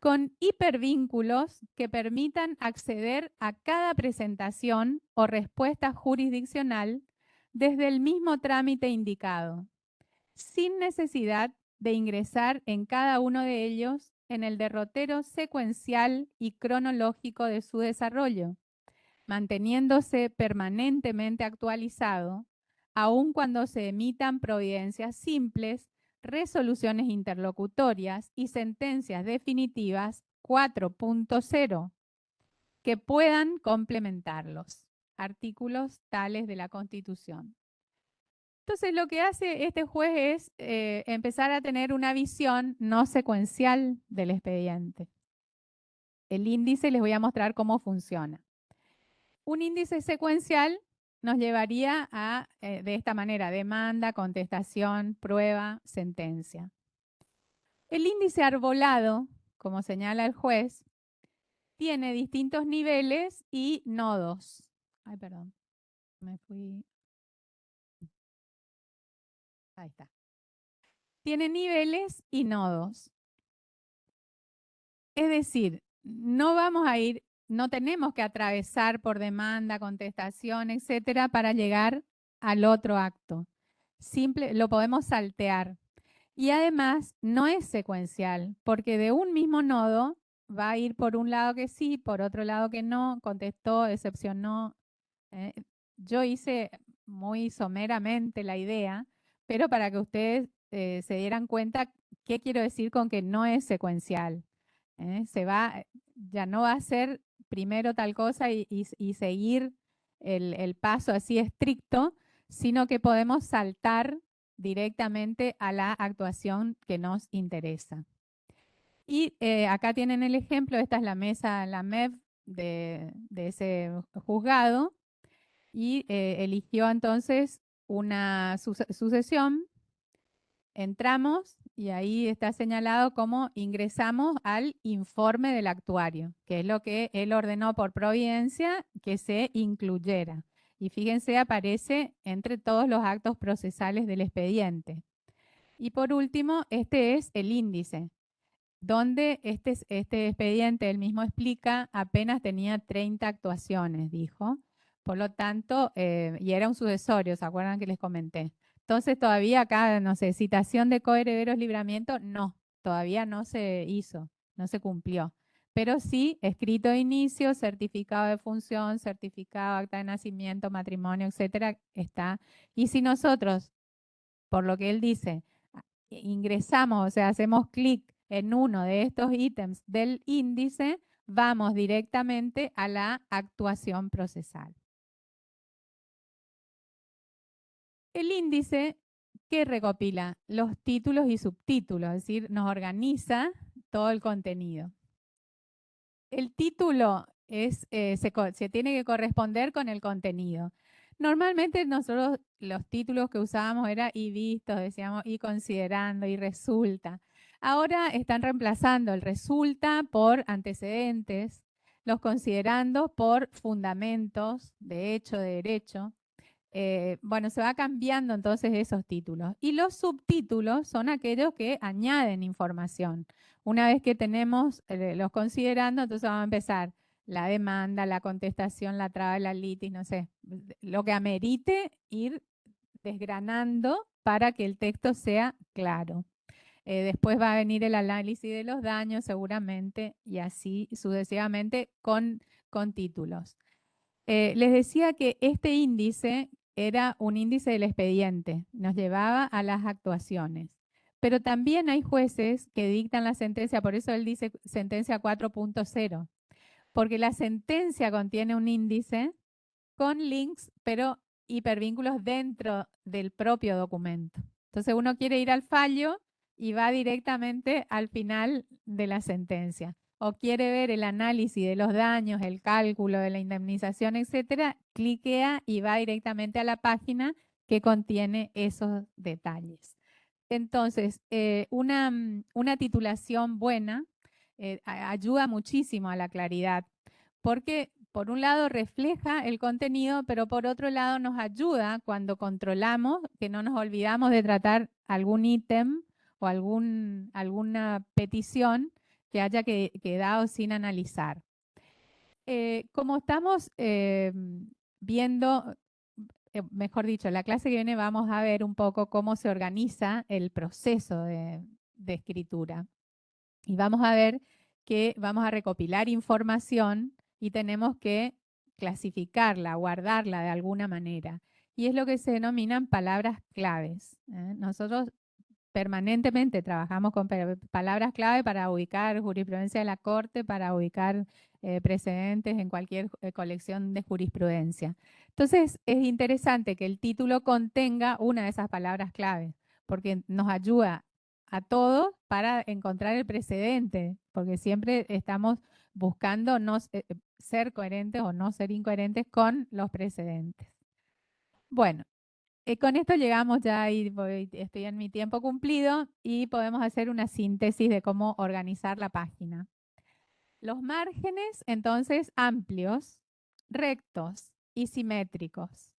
A: con hipervínculos que permitan acceder a cada presentación o respuesta jurisdiccional desde el mismo trámite indicado, sin necesidad de ingresar en cada uno de ellos en el derrotero secuencial y cronológico de su desarrollo, manteniéndose permanentemente actualizado, aun cuando se emitan providencias simples, resoluciones interlocutorias y sentencias definitivas 4.0 que puedan complementarlos. Artículos tales de la Constitución. Entonces, lo que hace este juez es empezar a tener una visión no secuencial del expediente. El índice les voy a mostrar cómo funciona. Un índice secuencial nos llevaría a, de esta manera, demanda, contestación, prueba, sentencia. El índice arbolado, como señala el juez, tiene distintos niveles y nodos. Ay, perdón, me fui. Ahí está. Tiene niveles y nodos. Es decir, no vamos a ir, no tenemos que atravesar por demanda, contestación, etcétera, para llegar al otro acto. Simple, lo podemos saltear. Y además no es secuencial, porque de un mismo nodo va a ir por un lado que sí, por otro lado que no, contestó, excepcionó. ¿eh? Yo hice muy someramente la idea, pero para que ustedes se dieran cuenta qué quiero decir con que no es secuencial. Ya no va a ser primero tal cosa y seguir el paso así estricto, sino que podemos saltar directamente a la actuación que nos interesa. Y acá tienen el ejemplo, esta es la mesa, la MEV de ese juzgado, y eligió entonces una sucesión. Entramos y ahí está señalado cómo ingresamos al informe del actuario, que es lo que él ordenó por providencia que se incluyera. Y fíjense, aparece entre todos los actos procesales del expediente. Y por último, este es el índice, donde este expediente, él mismo explica, apenas tenía 30 actuaciones, dijo. Por lo tanto, y era un sucesorio, ¿se acuerdan que les comenté? Entonces todavía acá, no sé, citación de coherederos, libramiento, no, todavía no se hizo, no se cumplió. Pero sí, escrito de inicio, certificado de función, certificado, acta de nacimiento, matrimonio, etcétera, está. Y si nosotros, por lo que él dice, ingresamos, o sea, hacemos clic en uno de estos ítems del índice, vamos directamente a la actuación procesal. El índice que recopila los títulos y subtítulos, es decir, nos organiza todo el contenido. El título se tiene que corresponder con el contenido. Normalmente nosotros los títulos que usábamos era y vistos, decíamos, y considerando, y resulta. Ahora están reemplazando el resulta por antecedentes, los considerando por fundamentos de hecho, de derecho, bueno, se va cambiando entonces esos títulos. Y los subtítulos son aquellos que añaden información. Una vez que tenemos los considerando, entonces vamos a empezar la demanda, la contestación, la traba, la litis, no sé, lo que amerite ir desgranando para que el texto sea claro. Después va a venir el análisis de los daños seguramente y así sucesivamente con títulos. Les decía que este índice era un índice del expediente, nos llevaba a las actuaciones. Pero también hay jueces que dictan la sentencia, por eso él dice sentencia 4.0, porque la sentencia contiene un índice con links, pero hipervínculos dentro del propio documento. Entonces uno quiere ir al fallo y va directamente al final de la sentencia. O quiere ver el análisis de los daños, el cálculo de la indemnización, etcétera, cliquea y va directamente a la página que contiene esos detalles. Entonces, una titulación buena ayuda muchísimo a la claridad, porque por un lado refleja el contenido, pero por otro lado nos ayuda cuando controlamos que no nos olvidamos de tratar algún ítem o alguna petición que haya quedado sin analizar. Como estamos viendo, mejor dicho, la clase que viene vamos a ver un poco cómo se organiza el proceso de escritura. Y vamos a ver que vamos a recopilar información y tenemos que clasificarla, guardarla de alguna manera. Y es lo que se denominan palabras claves. Nosotros permanentemente trabajamos con palabras clave para ubicar jurisprudencia de la Corte, para ubicar precedentes en cualquier colección de jurisprudencia. Entonces, es interesante que el título contenga una de esas palabras clave, porque nos ayuda a todos para encontrar el precedente, porque siempre estamos buscando no ser coherentes o no ser incoherentes con los precedentes. Bueno, con esto llegamos ya y estoy en mi tiempo cumplido y podemos hacer una síntesis de cómo organizar la página. Los márgenes, entonces, amplios, rectos y simétricos.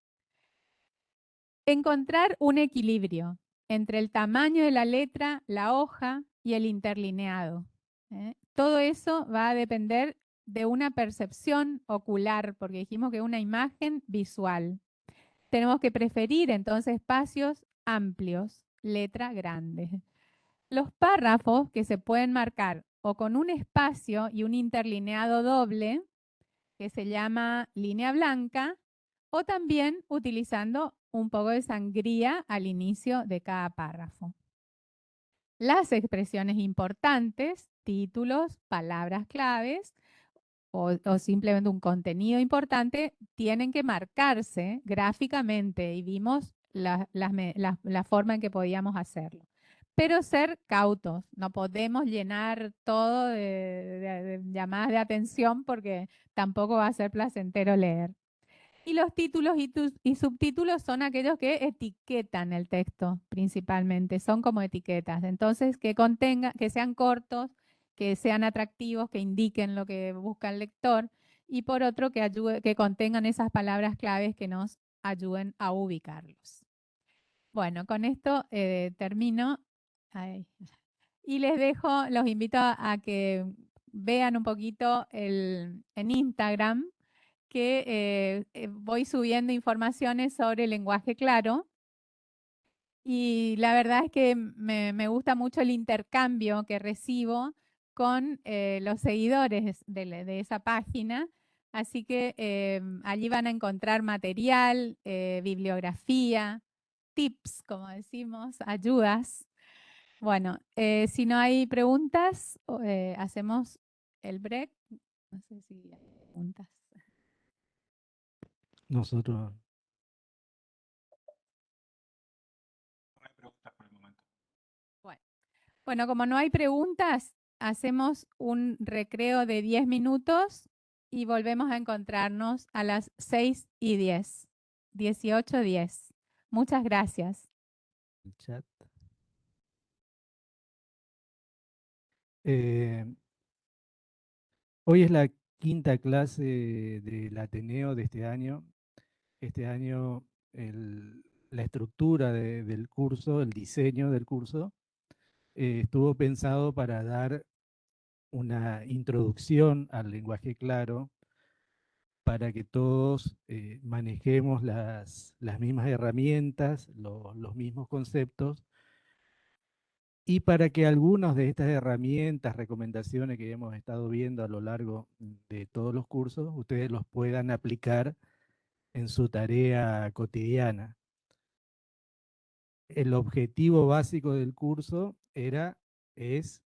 A: Encontrar un equilibrio entre el tamaño de la letra, la hoja y el interlineado. Todo eso va a depender de una percepción ocular, porque dijimos que es una imagen visual. Tenemos que preferir entonces espacios amplios, letra grande. Los párrafos que se pueden marcar o con un espacio y un interlineado doble, que se llama línea blanca, o también utilizando un poco de sangría al inicio de cada párrafo. Las expresiones importantes, títulos, palabras claves, o simplemente un contenido importante, tienen que marcarse gráficamente y vimos la forma en que podíamos hacerlo. Pero ser cautos, no podemos llenar todo de llamadas de atención porque tampoco va a ser placentero leer. Y los títulos y subtítulos son aquellos que etiquetan el texto principalmente, son como etiquetas. Entonces, que sean cortos, que sean atractivos, que indiquen lo que busca el lector y por otro que contengan esas palabras claves que nos ayuden a ubicarlos. Bueno, con esto termino. Ay. Y les dejo, los invito a que vean un poquito en Instagram que voy subiendo informaciones sobre el lenguaje claro y la verdad es que me gusta mucho el intercambio que recibo con los seguidores de esa página. Así que allí van a encontrar material, bibliografía, tips, como decimos, ayudas. Bueno, si no hay preguntas, hacemos el break. No sé si hay preguntas.
B: Nosotros,
A: Bueno. Bueno, como no hay preguntas, hacemos un recreo de 10 minutos y volvemos a encontrarnos a las 6:10, 18:10. Muchas gracias.
B: el chat. Eh, Hoy es la quinta clase del Ateneo de este año. Este año la estructura del curso, el diseño del curso, estuvo pensado para dar una introducción al lenguaje claro, para que todos manejemos las mismas herramientas, los mismos conceptos, y para que algunas de estas herramientas, recomendaciones que hemos estado viendo a lo largo de todos los cursos, ustedes los puedan aplicar en su tarea cotidiana. El objetivo básico del curso es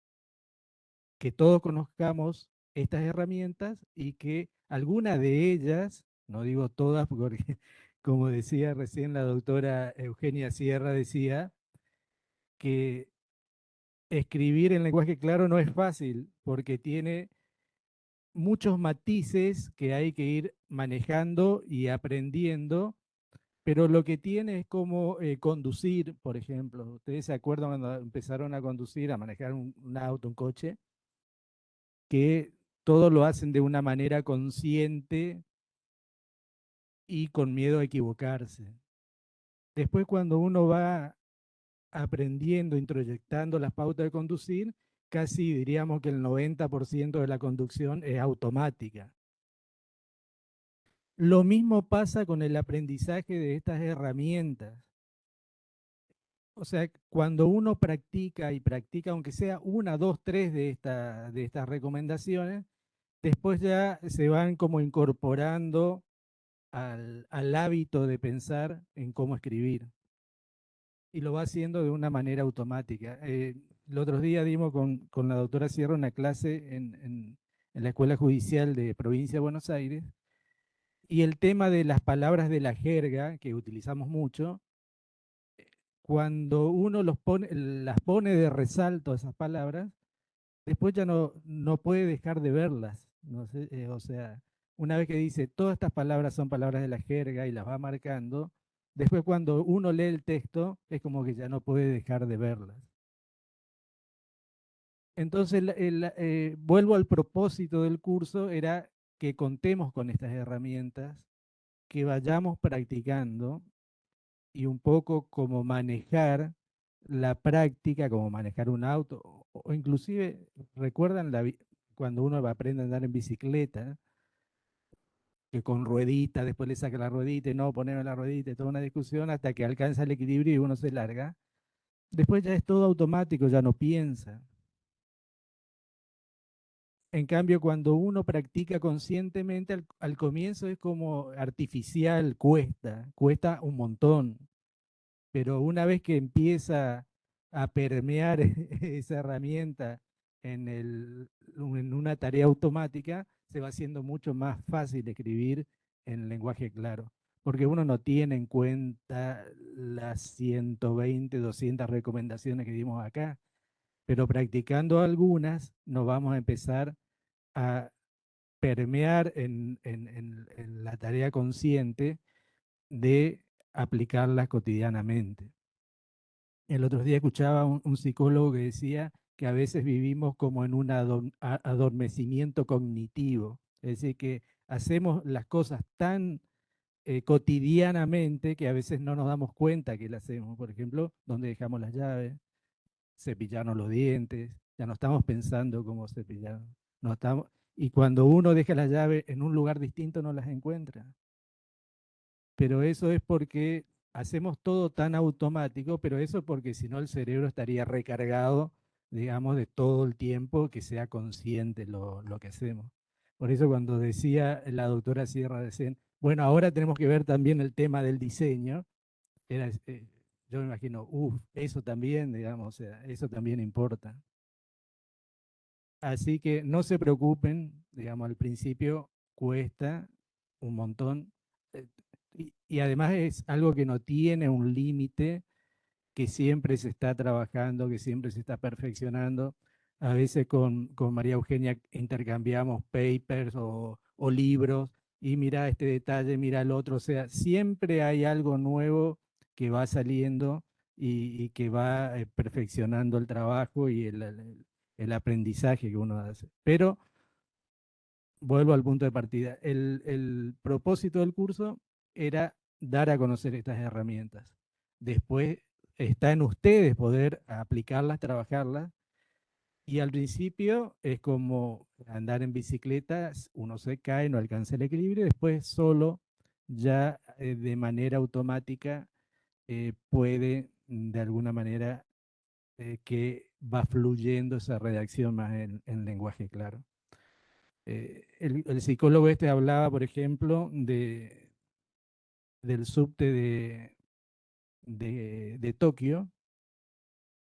B: que todos conozcamos estas herramientas y que alguna de ellas, no digo todas, porque como decía recién la doctora Eugenia Sierra, decía que escribir en lenguaje claro no es fácil porque tiene muchos matices que hay que ir manejando y aprendiendo, pero lo que tiene es como conducir, por ejemplo. ¿Ustedes se acuerdan cuando empezaron a conducir, a manejar un auto, un coche? Que todo lo hacen de una manera consciente y con miedo a equivocarse. Después, cuando uno va aprendiendo, introyectando las pautas de conducir, casi diríamos que el 90% de la conducción es automática. Lo mismo pasa con el aprendizaje de estas herramientas. O sea, cuando uno practica y practica, aunque sea una, dos, tres de estas recomendaciones, después ya se van como incorporando al hábito de pensar en cómo escribir. Y lo va haciendo de una manera automática. El otro día dimos con la doctora Sierra una clase en la Escuela Judicial de Provincia de Buenos Aires, y el tema de las palabras de la jerga, que utilizamos mucho, cuando uno las pone de resalto esas palabras, después ya no puede dejar de verlas. No sé, o sea, una vez que dice todas estas palabras son palabras de la jerga y las va marcando, después cuando uno lee el texto es como que ya no puede dejar de verlas. Entonces, vuelvo al propósito del curso, era que contemos con estas herramientas, que vayamos practicando y un poco como manejar la práctica, como manejar un auto, o inclusive, recuerdan cuando uno va a aprender a andar en bicicleta, que con ruedita, después le saca la ruedita y no, poneme la ruedita, y toda una discusión hasta que alcanza el equilibrio y uno se larga. Después ya es todo automático, ya no piensa. En cambio, cuando uno practica conscientemente, al comienzo es como artificial, cuesta un montón. Pero una vez que empieza a permear esa herramienta en una tarea automática, se va haciendo mucho más fácil escribir en lenguaje claro, porque uno no tiene en cuenta las 120, 200 recomendaciones que dimos acá, pero practicando algunas nos vamos a empezar a permear en la tarea consciente de aplicarlas cotidianamente. El otro día escuchaba un psicólogo que decía que a veces vivimos como en un adormecimiento cognitivo, es decir, que hacemos las cosas tan cotidianamente que a veces no nos damos cuenta que las hacemos. Por ejemplo, dónde dejamos las llaves, cepillarnos los dientes, ya no estamos pensando cómo cepillar, no estamos, y cuando uno deja las llaves en un lugar distinto no las encuentra. Pero eso es porque hacemos todo tan automático, pero eso porque si no el cerebro estaría recargado, digamos, de todo el tiempo que sea consciente lo que hacemos. Por eso cuando decía la doctora Sierra recién, bueno, ahora tenemos que ver también el tema del diseño, era, yo me imagino, eso también, digamos, o sea, eso también importa. Así que no se preocupen, digamos, al principio cuesta un montón. Y además es algo que no tiene un límite, que siempre se está trabajando, que siempre se está perfeccionando. A veces con María Eugenia intercambiamos papers o libros y mira este detalle, mira el otro. O sea, siempre hay algo nuevo que va saliendo y que va perfeccionando el trabajo y el aprendizaje que uno hace. Pero vuelvo al punto de partida. El propósito del curso era dar a conocer estas herramientas. Después está en ustedes poder aplicarlas, trabajarlas. Y al principio es como andar en bicicleta, uno se cae, no alcanza el equilibrio, después solo, ya de manera automática, puede de alguna manera que va fluyendo esa redacción más en lenguaje claro. El psicólogo este hablaba, por ejemplo, del subte de Tokio,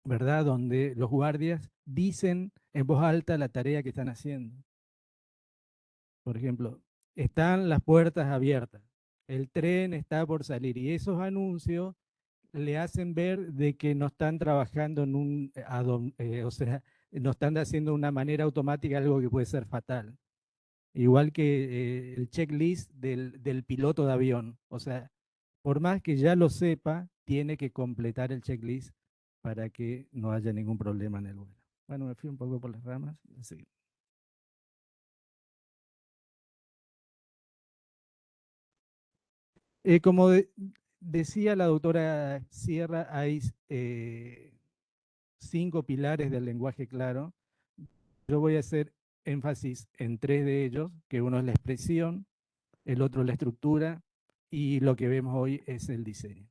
B: ¿verdad? Donde los guardias dicen en voz alta la tarea que están haciendo. Por ejemplo, están las puertas abiertas, el tren está por salir y esos anuncios le hacen ver de que no están trabajando en o sea, no están haciendo de una manera automática algo que puede ser fatal. Igual que el checklist del piloto de avión. O sea, por más que ya lo sepa, tiene que completar el checklist para que no haya ningún problema en el vuelo. Bueno, me fui un poco por las ramas. Sí. Como decía la doctora Sierra, hay 5 pilares del lenguaje claro. Yo voy a hacer énfasis en 3 de ellos, que uno es la expresión, el otro la estructura y lo que vemos hoy es el diseño.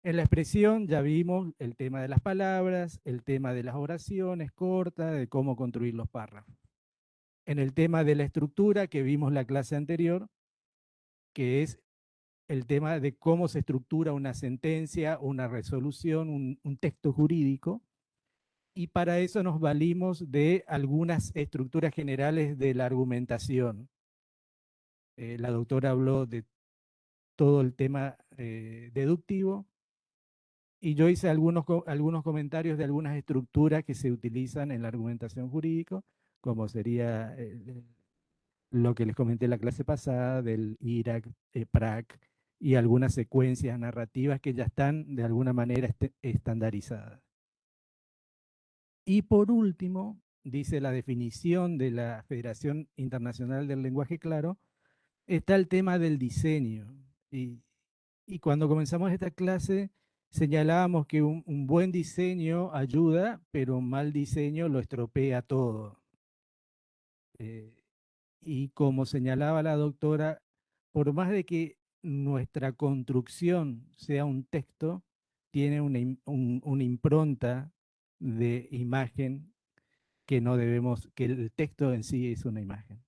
B: En la expresión ya vimos el tema de las palabras, el tema de las oraciones cortas, de cómo construir los párrafos. En el tema de la estructura que vimos la clase anterior, que es el tema de cómo se estructura una sentencia, una resolución, un texto jurídico, y para eso nos valimos de algunas estructuras generales de la argumentación. La doctora habló de todo el tema deductivo, y yo hice algunos comentarios de algunas estructuras que se utilizan en la argumentación jurídica, como sería lo que les comenté en la clase pasada del IRAC, PRAC, y algunas secuencias narrativas que ya están de alguna manera estandarizadas. Y por último, dice la definición de la Federación Internacional del Lenguaje Claro, está el tema del diseño. Y cuando comenzamos esta clase señalábamos que un buen diseño ayuda, pero un mal diseño lo estropea todo. Eh, y como señalaba la doctora, por más de que nuestra construcción sea un texto, tiene una impronta de imagen que no debemos, que el texto en sí es una imagen.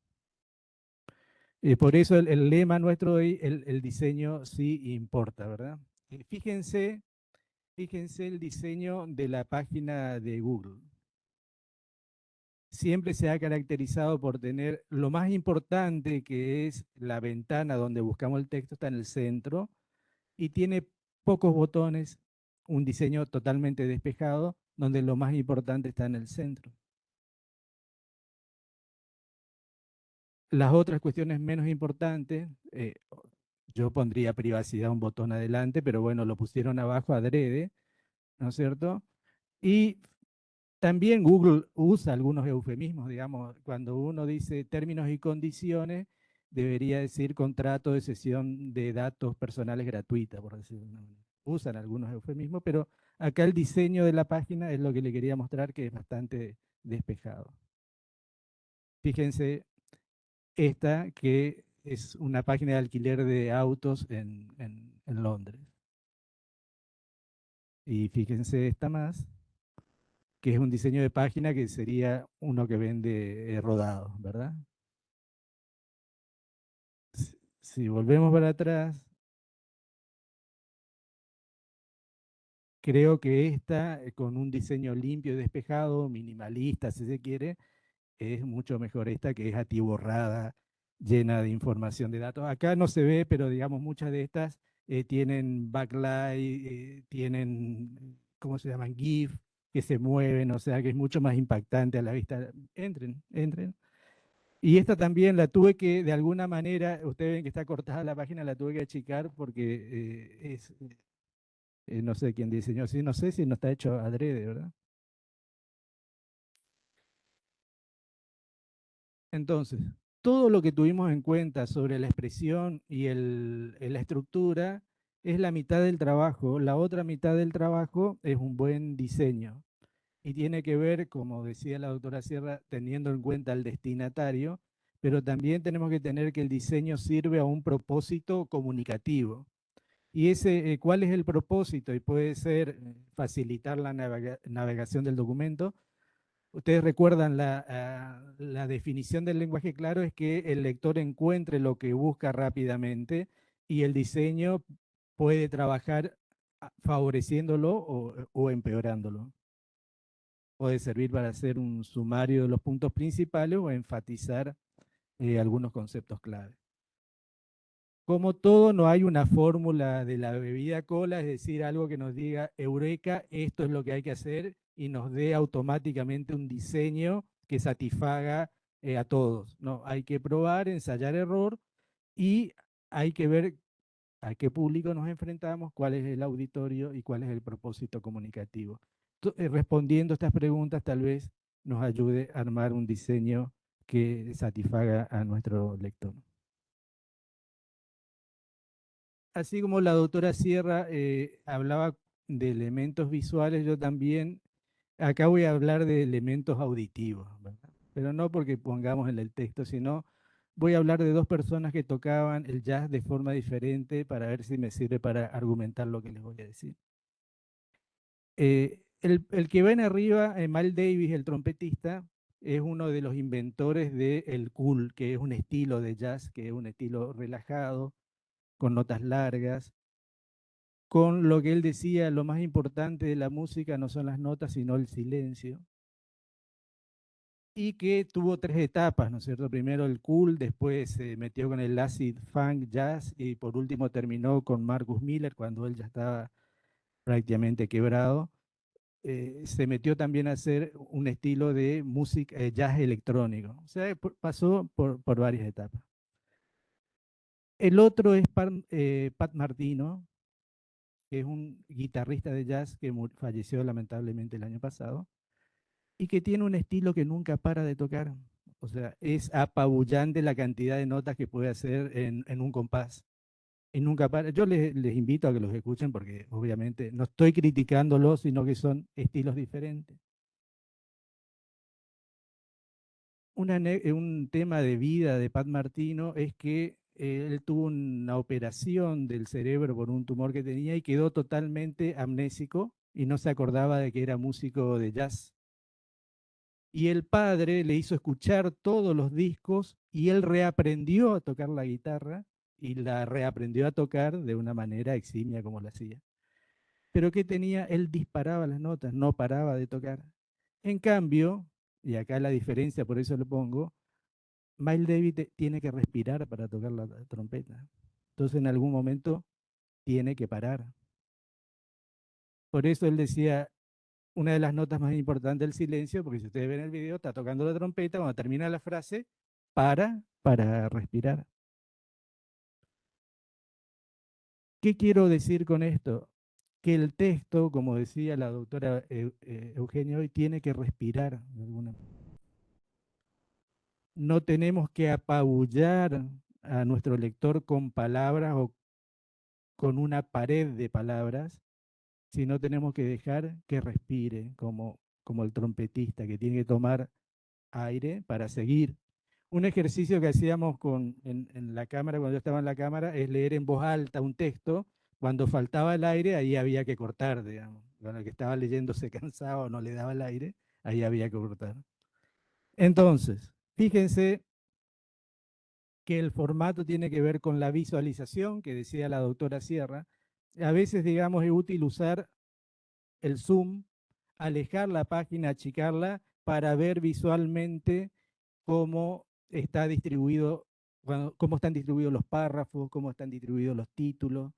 B: Por eso el lema nuestro hoy, el diseño sí importa, ¿verdad? Fíjense, fíjense el diseño de la página de Google. Siempre se ha caracterizado por tener lo más importante, que es la ventana donde buscamos el texto, está en el centro y tiene pocos botones, un diseño totalmente despejado, donde lo más importante está en el centro. Las otras cuestiones menos importantes, yo pondría privacidad un botón adelante, pero bueno, lo pusieron abajo adrede, ¿no es cierto? Y también Google usa algunos eufemismos, digamos, cuando uno dice términos y condiciones, debería decir contrato de cesión de datos personales gratuita, por decirlo de una manera. Usan algunos eufemismos, pero acá el diseño de la página es lo que le quería mostrar, que es bastante despejado. Fíjense esta, que es una página de alquiler de autos en Londres. Y fíjense esta más, que es un diseño de página que sería uno que vende rodados, ¿verdad? Si volvemos para atrás, creo que esta, con un diseño limpio y despejado, minimalista, si se quiere, es mucho mejor esta, que es atiborrada, llena de información de datos. Acá no se ve, pero digamos muchas de estas tienen backlight, tienen, ¿cómo se llaman? GIF, que se mueven, o sea que es mucho más impactante a la vista. Entren, entren. Y esta también la tuve que, de alguna manera, ustedes ven que está cortada la página, la tuve que achicar porque no sé quién diseñó así, no sé si no está hecho adrede, ¿verdad? Entonces, todo lo que tuvimos en cuenta sobre la expresión y la estructura es la mitad del trabajo. La otra mitad del trabajo es un buen diseño y tiene que ver, como decía la doctora Sierra, teniendo en cuenta al destinatario, pero también tenemos que tener que el diseño sirve a un propósito comunicativo. Y ese, ¿cuál es el propósito? Y puede ser facilitar la navegación del documento. Ustedes recuerdan la definición del lenguaje claro es que el lector encuentre lo que busca rápidamente y el diseño puede trabajar favoreciéndolo o empeorándolo. Puede servir para hacer un sumario de los puntos principales o enfatizar algunos conceptos clave. Como todo, no hay una fórmula de la bebida cola, es decir, algo que nos diga, eureka, esto es lo que hay que hacer y nos dé automáticamente un diseño que satisfaga a todos. No, hay que probar, ensayar error y hay que ver a qué público nos enfrentamos, cuál es el auditorio y cuál es el propósito comunicativo. Respondiendo estas preguntas, tal vez nos ayude a armar un diseño que satisfaga a nuestro lector. Así como la doctora Sierra hablaba de elementos visuales, yo también acá voy a hablar de elementos auditivos, ¿verdad? Pero no porque pongamos en el texto, sino voy a hablar de dos personas que tocaban el jazz de forma diferente para ver si me sirve para argumentar lo que les voy a decir. El que ven arriba, Miles Davis, el trompetista, es uno de los inventores del cool, que es un estilo de jazz, que es un estilo relajado, con notas largas, con lo que él decía, lo más importante de la música no son las notas, sino el silencio. Y que tuvo tres etapas, ¿no es cierto? Primero el cool, después se metió con el acid funk jazz y por último terminó con Marcus Miller cuando él ya estaba prácticamente quebrado. Se metió también a hacer un estilo de música, jazz electrónico. O sea, pasó por varias etapas. El otro es Pat Martino, que es un guitarrista de jazz que falleció lamentablemente el año pasado, y que tiene un estilo que nunca para de tocar. O sea, es apabullante la cantidad de notas que puede hacer en un compás. Y nunca para. Yo les invito a que los escuchen porque obviamente no estoy criticándolos, sino que son estilos diferentes. Un tema de vida de Pat Martino es que él tuvo una operación del cerebro por un tumor que tenía y quedó totalmente amnésico y no se acordaba de que era músico de jazz. Y el padre le hizo escuchar todos los discos y él reaprendió a tocar la guitarra y la reaprendió a tocar de una manera eximia como la hacía. Pero ¿qué tenía? Él disparaba las notas, no paraba de tocar. En cambio, y acá la diferencia, por eso lo pongo, Miles Davis tiene que respirar para tocar la trompeta. Entonces en algún momento tiene que parar. Por eso él decía, una de las notas más importantes del silencio, porque si ustedes ven el video, está tocando la trompeta, cuando termina la frase, para respirar. ¿Qué quiero decir con esto? Que el texto, como decía la doctora Eugenia hoy, tiene que respirar de alguna manera. No tenemos que apabullar a nuestro lector con palabras o con una pared de palabras, sino tenemos que dejar que respire, como el trompetista, que tiene que tomar aire para seguir. Un ejercicio que hacíamos en la cámara, cuando yo estaba en la cámara, es leer en voz alta un texto. Cuando faltaba el aire, ahí había que cortar, digamos. Cuando el que estaba leyendo se cansaba o no le daba el aire, ahí había que cortar. Entonces, fíjense que el formato tiene que ver con la visualización, que decía la doctora Sierra. A veces, digamos, es útil usar el zoom, alejar la página, achicarla, para ver visualmente cómo está distribuido, cómo están distribuidos los párrafos, cómo están distribuidos los títulos.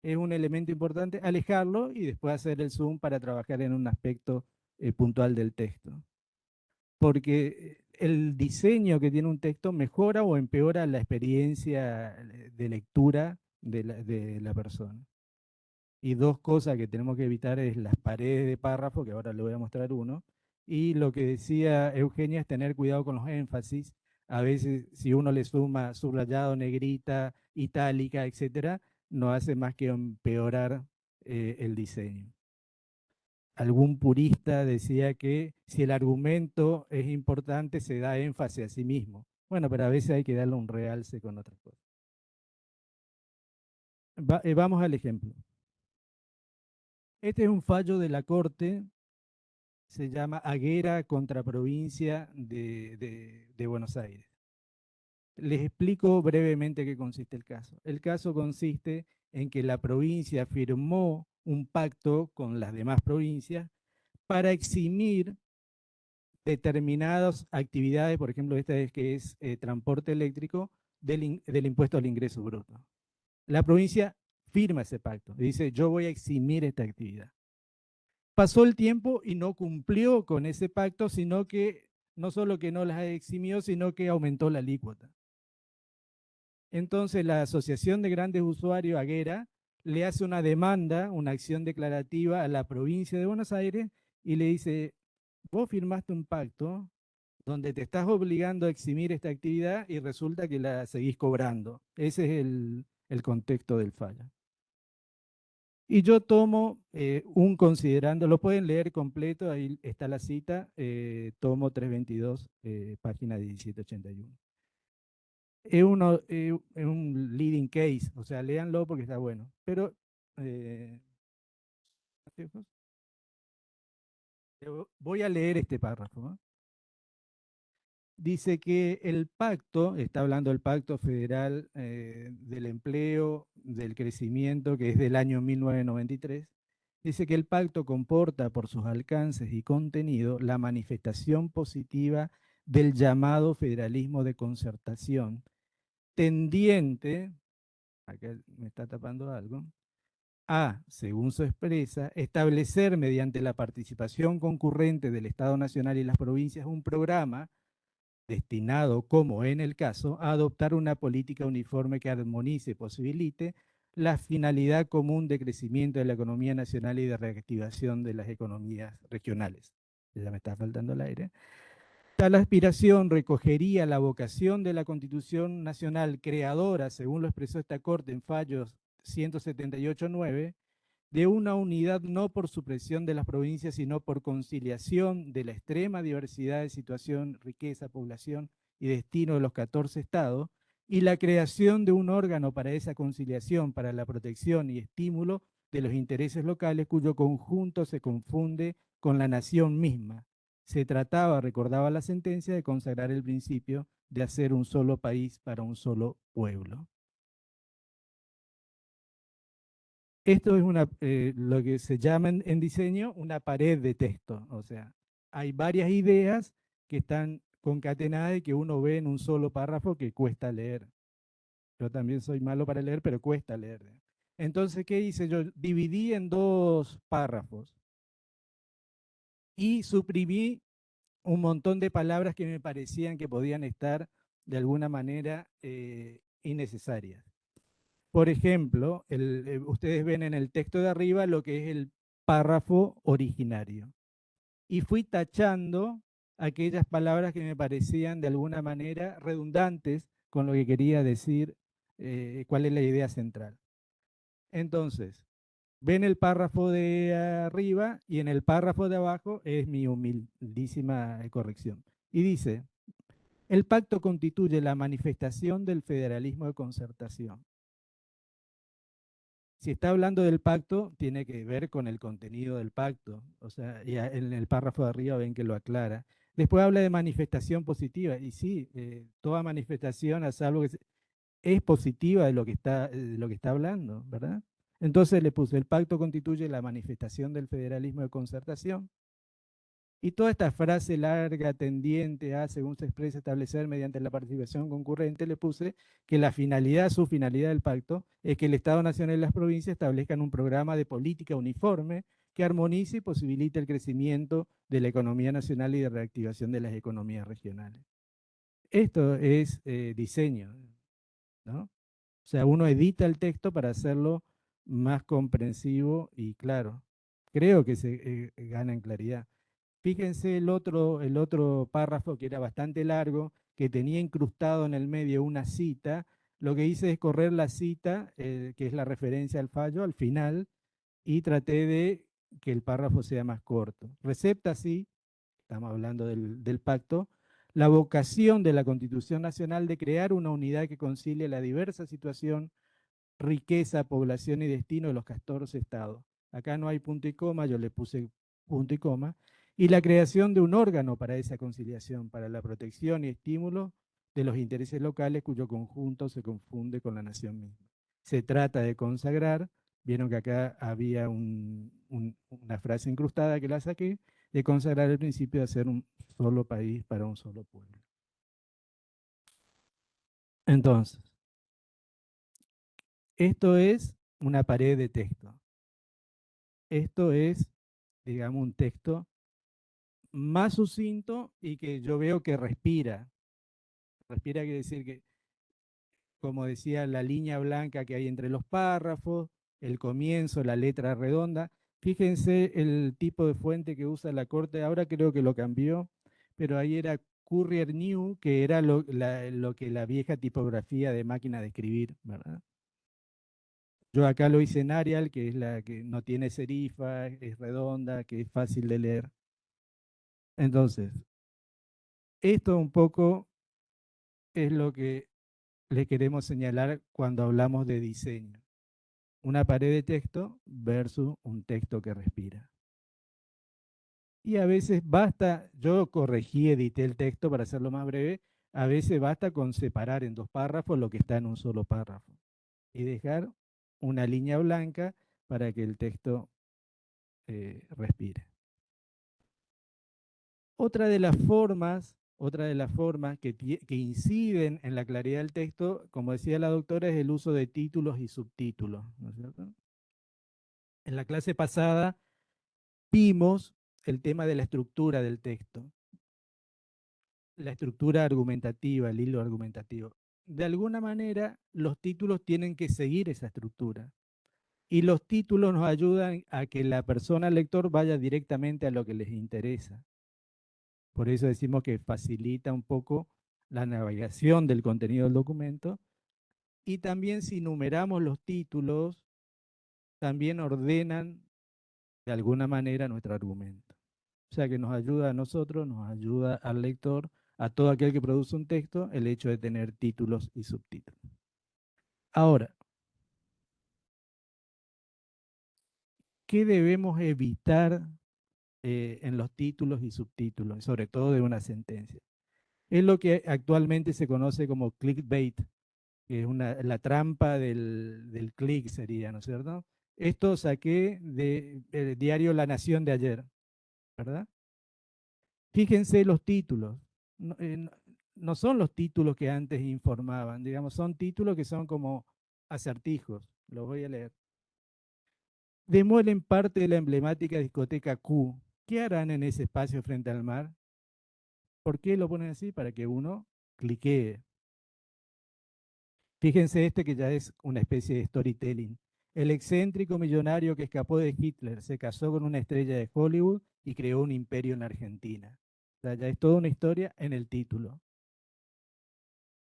B: Es un elemento importante alejarlo y después hacer el zoom para trabajar en un aspecto puntual del texto. Porque el diseño que tiene un texto mejora o empeora la experiencia de lectura de la persona. Y dos cosas que tenemos que evitar es las paredes de párrafo, que ahora le voy a mostrar uno, y lo que decía Eugenia es tener cuidado con los énfasis. a veces si uno le suma subrayado, negrita, itálica, etcétera, no hace más que empeorar el diseño. Algún purista decía que si el argumento es importante, se da énfasis a sí mismo. Bueno, pero a veces hay que darle un realce con otras cosas. Vamos al ejemplo. Este es un fallo de la Corte, se llama Aguera contra Provincia de Buenos Aires. Les explico brevemente qué consiste el caso. El caso consiste en que la provincia firmó un pacto con las demás provincias para eximir determinadas actividades, por ejemplo, esta es que es transporte eléctrico, del impuesto al ingreso bruto. La provincia firma ese pacto y dice, yo voy a eximir esta actividad. Pasó el tiempo y no cumplió con ese pacto, sino que no solo que no las eximió, sino que aumentó la alícuota. Entonces la Asociación de Grandes Usuarios, Aguera, le hace una demanda, una acción declarativa a la provincia de Buenos Aires y le dice, vos firmaste un pacto donde te estás obligando a eximir esta actividad y resulta que la seguís cobrando. Ese es el contexto del fallo. Y yo tomo un considerando, lo pueden leer completo, ahí está la cita, tomo 322, página 1781. Es un leading case, o sea, léanlo porque está bueno. Pero voy a leer este párrafo, ¿no? Dice que el pacto, está hablando del Pacto Federal del Empleo, del Crecimiento, que es del año 1993, dice que el pacto comporta por sus alcances y contenido la manifestación positiva del llamado federalismo de concertación, tendiente, acá me está tapando algo, a, según se expresa, establecer mediante la participación concurrente del Estado Nacional y las provincias un programa destinado, como en el caso, a adoptar una política uniforme que armonice y posibilite la finalidad común de crecimiento de la economía nacional y de reactivación de las economías regionales. Ya me está faltando el aire. Tal aspiración recogería la vocación de la Constitución Nacional creadora, según lo expresó esta Corte en fallos 178.9, de una unidad no por supresión de las provincias, sino por conciliación de la extrema diversidad de situación, riqueza, población y destino de los 14 estados, y la creación de un órgano para esa conciliación, para la protección y estímulo de los intereses locales, cuyo conjunto se confunde con la nación misma. Se trataba, recordaba la sentencia, de consagrar el principio de hacer un solo país para un solo pueblo. Esto es lo que se llama en diseño una pared de texto. O sea, hay varias ideas que están concatenadas y que uno ve en un solo párrafo que cuesta leer. Yo también soy malo para leer, pero cuesta leer. Entonces, ¿qué hice yo? Dividí en dos párrafos y suprimí un montón de palabras que me parecían que podían estar de alguna manera innecesarias. Por ejemplo, ustedes ven en el texto de arriba lo que es el párrafo originario. Y fui tachando aquellas palabras que me parecían de alguna manera redundantes con lo que quería decir, cuál es la idea central. Entonces, ven el párrafo de arriba y en el párrafo de abajo es mi humildísima corrección. Y dice, el pacto constituye la manifestación del federalismo de concertación. Si está hablando del pacto, tiene que ver con el contenido del pacto. O sea, y en el párrafo de arriba ven que lo aclara. Después habla de manifestación positiva. Y sí, toda manifestación, a salvo que es positiva de lo que está hablando, ¿verdad? Entonces le puse, el pacto constituye la manifestación del federalismo de concertación. Y toda esta frase larga, tendiente a, según se expresa, establecer mediante la participación concurrente, le puse que la finalidad, su finalidad del pacto, es que el Estado Nacional y las provincias establezcan un programa de política uniforme que armonice y posibilite el crecimiento de la economía nacional y de reactivación de las economías regionales. Esto es diseño, ¿no? O sea, uno edita el texto para hacerlo más comprensivo y claro. Creo que se gana en claridad. Fíjense el otro párrafo que era bastante largo, que tenía incrustado en el medio una cita. Lo que hice es correr la cita, que es la referencia al fallo, al final, y traté de que el párrafo sea más corto. Recepta, sí, estamos hablando del pacto, la vocación de la Constitución Nacional de crear una unidad que concilie la diversa situación, riqueza, población y destino de los 14 estados. Acá no hay punto y coma, yo le puse punto y coma, y la creación de un órgano para esa conciliación, para la protección y estímulo de los intereses locales cuyo conjunto se confunde con la nación misma. Se trata de consagrar, vieron que acá había una frase incrustada que la saqué, de consagrar el principio de hacer un solo país para un solo pueblo. Entonces, esto es una pared de texto. Esto es, digamos, un texto más sucinto y que yo veo que respira. Respira quiere decir que, como decía, la línea blanca que hay entre los párrafos, el comienzo, la letra redonda. Fíjense el tipo de fuente que usa la Corte, ahora creo que lo cambió, pero ahí era Courier New, que era lo que la vieja tipografía de máquina de escribir, ¿verdad? Yo acá lo hice en Arial, que es la que no tiene serifa, es redonda, que es fácil de leer. Entonces, esto un poco es lo que le queremos señalar cuando hablamos de diseño. Una pared de texto versus un texto que respira. Y a veces basta, yo corregí, edité el texto para hacerlo más breve, a veces basta con separar en dos párrafos lo que está en un solo párrafo y dejar una línea blanca para que el texto respire. Otra de las formas que inciden en la claridad del texto, como decía la doctora, es el uso de títulos y subtítulos, ¿no es cierto? En la clase pasada vimos el tema de la estructura del texto, la estructura argumentativa, el hilo argumentativo. De alguna manera, los títulos tienen que seguir esa estructura. Y los títulos nos ayudan a que la persona lector vaya directamente a lo que les interesa. Por eso decimos que facilita un poco la navegación del contenido del documento. Y también si numeramos los títulos, también ordenan de alguna manera nuestro argumento. O sea que nos ayuda a nosotros, nos ayuda al lector, a todo aquel que produce un texto, el hecho de tener títulos y subtítulos. Ahora, ¿qué debemos evitar en los títulos y subtítulos, sobre todo de una sentencia? Es lo que actualmente se conoce como clickbait, que es la trampa del click sería, ¿no es cierto? Esto saqué del diario La Nación de ayer, ¿verdad? Fíjense los títulos. No, no son los títulos que antes informaban, digamos, son títulos que son como acertijos. Los voy a leer. Demuelen parte de la emblemática discoteca Q. ¿Qué harán en ese espacio frente al mar? ¿Por qué lo ponen así? Para que uno cliquee. Fíjense este que ya es una especie de storytelling. El excéntrico millonario que escapó de Hitler se casó con una estrella de Hollywood y creó un imperio en Argentina. O sea, ya es toda una historia en el título.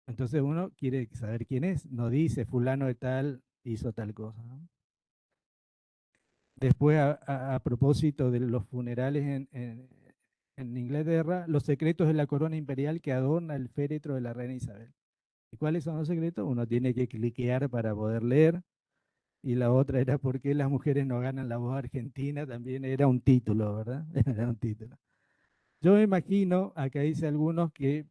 B: Entonces uno quiere saber quién es, no dice fulano de tal hizo tal cosa, ¿no? Después, a propósito de los funerales en Inglaterra, los secretos de la corona imperial que adorna el féretro de la reina Isabel. ¿Y cuáles son los secretos? Uno tiene que cliquear para poder leer. Y la otra era ¿por qué las mujeres no ganan la voz argentina? También era un título, ¿verdad? Era un título. Yo me imagino, acá dice algunos que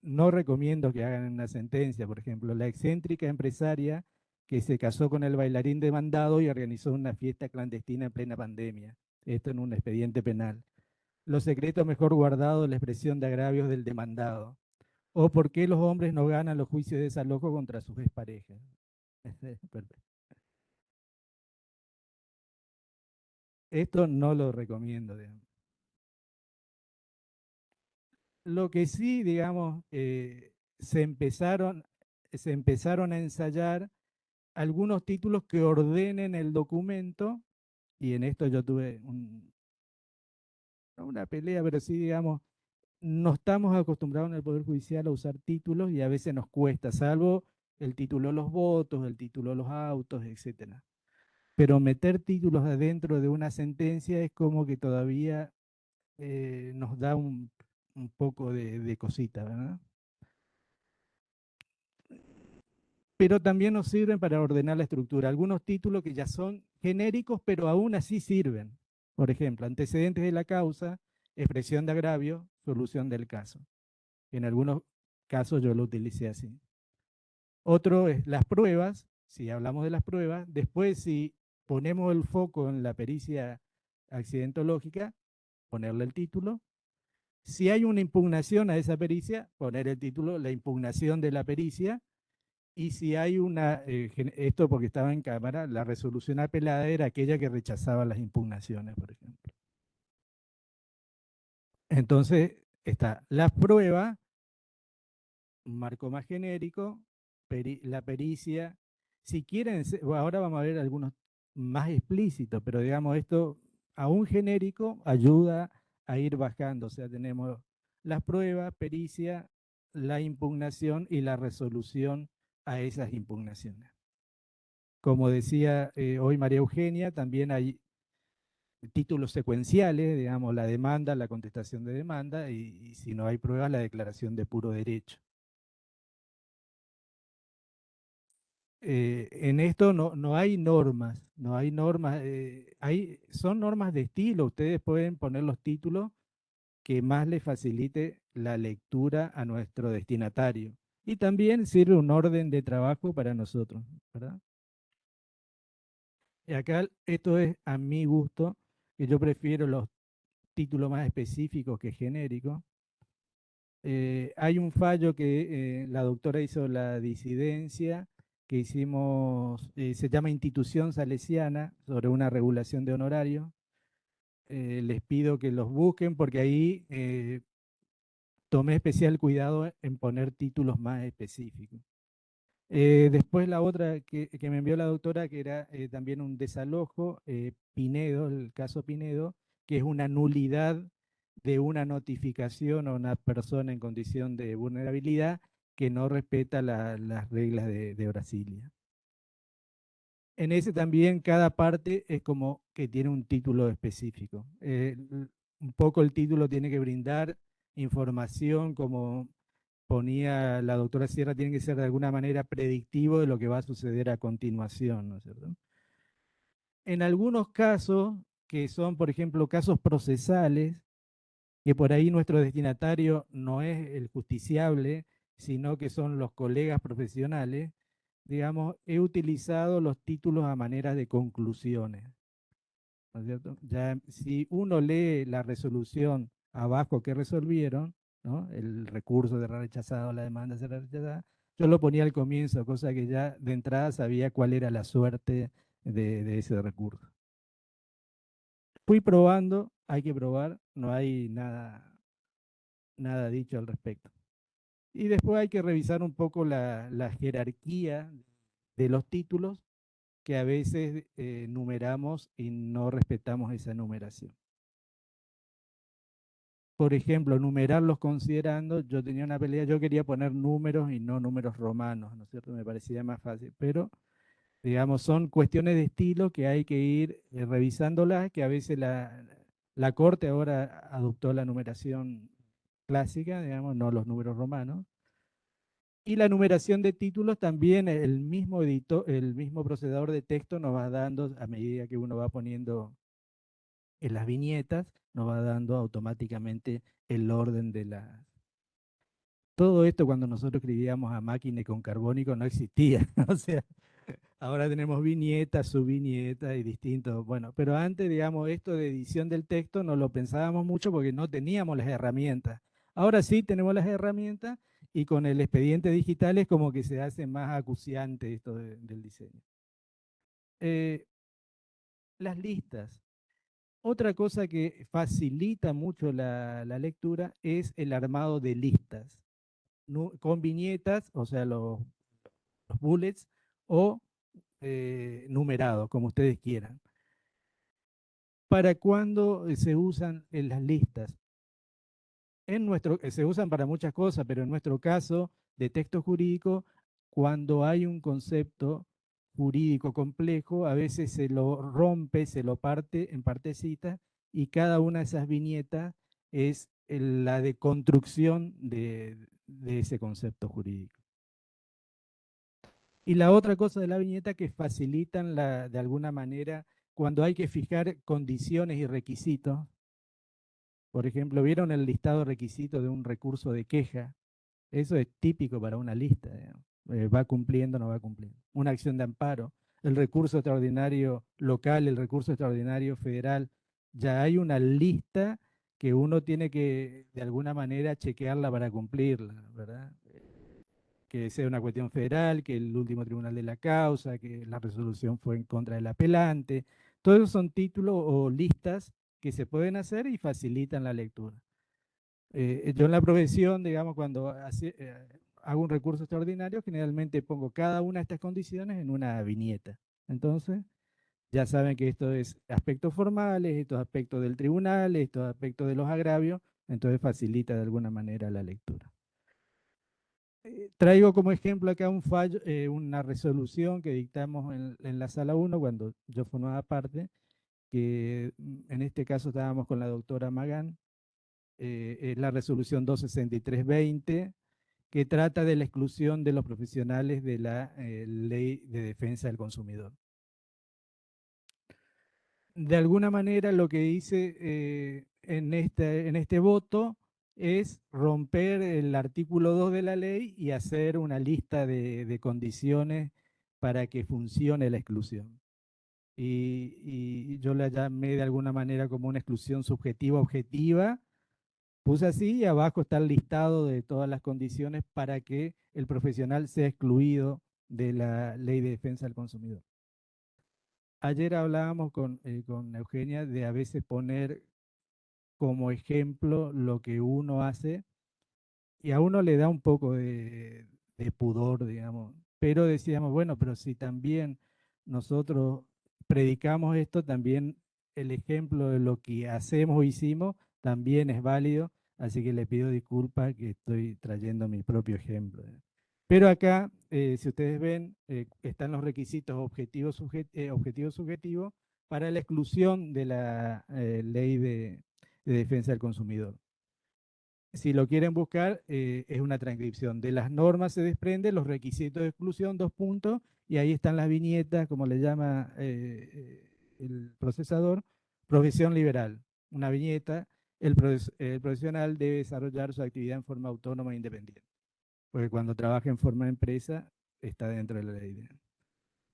B: no recomiendo que hagan una sentencia, por ejemplo, la excéntrica empresaria que se casó con el bailarín demandado y organizó una fiesta clandestina en plena pandemia. Esto en un expediente penal. Los secretos mejor guardados, la expresión de agravios del demandado. O por qué los hombres no ganan los juicios de desalojo contra sus exparejas. Perfecto. Esto no lo recomiendo, digamos. Lo que sí, digamos, se empezaron a ensayar algunos títulos que ordenen el documento, y en esto yo tuve no una pelea, pero sí, digamos, no estamos acostumbrados en el Poder Judicial a usar títulos y a veces nos cuesta, salvo el título de los votos, el título de los autos, etcétera. Pero meter títulos adentro de una sentencia es como que todavía nos da un poco de cosita, ¿verdad? Pero también nos sirven para ordenar la estructura. Algunos títulos que ya son genéricos, pero aún así sirven. Por ejemplo, antecedentes de la causa, expresión de agravio, solución del caso. En algunos casos yo lo utilicé así. Otro es las pruebas, si hablamos de las pruebas. Después, si ponemos el foco en la pericia accidentológica, ponerle el título. Si hay una impugnación a esa pericia, poner el título, la impugnación de la pericia. Y si hay una, esto porque estaba en cámara, la resolución apelada era aquella que rechazaba las impugnaciones, por ejemplo. Entonces, está la prueba, un marco más genérico, la pericia. Si quieren, bueno, ahora vamos a ver algunos más explícitos, pero digamos esto, aún genérico, ayuda a ir bajando. O sea, tenemos las pruebas, pericia, la impugnación y la resolución a esas impugnaciones. Como decía hoy María Eugenia, también hay títulos secuenciales, digamos, la demanda, la contestación de demanda, y si no hay pruebas, la declaración de puro derecho. En esto no hay normas, no hay normas, son normas de estilo. Ustedes pueden poner los títulos que más les facilite la lectura a nuestro destinatario. Y también sirve un orden de trabajo para nosotros, ¿verdad? Y acá esto es a mi gusto, que yo prefiero los títulos más específicos que genéricos. Hay un fallo que la doctora hizo la disidencia, que hicimos, se llama Institución Salesiana, sobre una regulación de honorarios. Les pido que los busquen porque ahí tomé especial cuidado en poner títulos más específicos. Después la otra que me envió la doctora, que era también un desalojo, Pinedo, el caso Pinedo, que es una nulidad de una notificación a una persona en condición de vulnerabilidad que no respeta las reglas de Brasilia. En ese también cada parte es como que tiene un título específico. Un poco el título tiene que brindar información como ponía la doctora Sierra, tiene que ser de alguna manera predictivo de lo que va a suceder a continuación, ¿no es cierto? En algunos casos, que son, por ejemplo, casos procesales, que por ahí nuestro destinatario no es el justiciable, sino que son los colegas profesionales, digamos, he utilizado los títulos a manera de conclusiones, ¿no es cierto? Ya si uno lee la resolución abajo que resolvieron, ¿no? El recurso será rechazado, la demanda será rechazada, yo lo ponía al comienzo, cosa que ya de entrada sabía cuál era la suerte de ese recurso. Fui probando, hay que probar, no hay nada dicho al respecto. Y después hay que revisar un poco la jerarquía de los títulos, que a veces numeramos y no respetamos esa numeración. Por ejemplo, numerarlos considerando, yo tenía una pelea, yo quería poner números y no números romanos, ¿no es cierto? Me parecía más fácil, pero digamos, son cuestiones de estilo que hay que ir revisándolas, que a veces la Corte ahora adoptó la numeración clásica, digamos, no los números romanos. Y la numeración de títulos también, el mismo editor, el mismo procesador de texto nos va dando, a medida que uno va poniendo en las viñetas, nos va dando automáticamente el orden de la... Todo esto cuando nosotros escribíamos a máquina y con carbónico no existía. O sea, ahora tenemos viñetas, subviñetas y distintos. Bueno, pero antes, digamos, esto de edición del texto no lo pensábamos mucho porque no teníamos las herramientas. Ahora sí tenemos las herramientas y con el expediente digital es como que se hace más acuciante esto del diseño. Eh, las listas. Otra cosa que facilita mucho la lectura es el armado de listas, con viñetas, o sea, los bullets, o numerados, como ustedes quieran. para cuando se usan en las listas. Se usan para muchas cosas, pero en nuestro caso de texto jurídico, cuando hay un concepto jurídico complejo, a veces se lo rompe, se lo parte en partecitas y cada una de esas viñetas es la de construcción de ese concepto jurídico. Y la otra cosa de la viñeta que facilitan de alguna manera cuando hay que fijar condiciones y requisitos. Por ejemplo, ¿vieron el listado de requisitos de un recurso de queja? Eso es típico para una lista, digamos. Va cumpliendo, no va cumpliendo. Una acción de amparo, el recurso extraordinario local, el recurso extraordinario federal. Ya hay una lista que uno tiene que, de alguna manera, chequearla para cumplirla, ¿verdad? Que sea una cuestión federal, que el último tribunal de la causa, que la resolución fue en contra del apelante. Todos esos son títulos o listas que se pueden hacer y facilitan la lectura. Yo en la profesión, digamos, cuando hago un recurso extraordinario, generalmente pongo cada una de estas condiciones en una viñeta. Entonces, ya saben que esto es aspectos formales, estos aspectos del tribunal, estos aspectos de los agravios, entonces facilita de alguna manera la lectura. Traigo como ejemplo acá un fallo, una resolución que dictamos en la sala 1 cuando yo formaba parte, que en este caso estábamos con la doctora Magán, es la resolución 263/20, que trata de la exclusión de los profesionales de la Ley de Defensa del Consumidor. De alguna manera lo que dice en este voto es romper el artículo 2 de la ley y hacer una lista de condiciones para que funcione la exclusión. Y yo la llamé de alguna manera como una exclusión subjetiva objetiva. Puse así y abajo está el listado de todas las condiciones para que el profesional sea excluido de la Ley de Defensa del Consumidor. Ayer hablábamos con Eugenia de a veces poner como ejemplo lo que uno hace y a uno le da un poco de pudor, digamos, pero decíamos, bueno, pero si también nosotros predicamos esto, también el ejemplo de lo que hacemos o hicimos también es válido, así que le pido disculpas que estoy trayendo mi propio ejemplo. Pero acá, si ustedes ven, están los requisitos objetivos subjetivos para la exclusión de la ley de defensa del consumidor. Si lo quieren buscar, es una transcripción. De las normas se desprende los requisitos de exclusión, 2 puntos, y ahí están las viñetas, como le llama el procesador, profesión liberal. Una viñeta, el profesional debe desarrollar su actividad en forma autónoma e independiente. Porque cuando trabaja en forma de empresa, está dentro de la ley.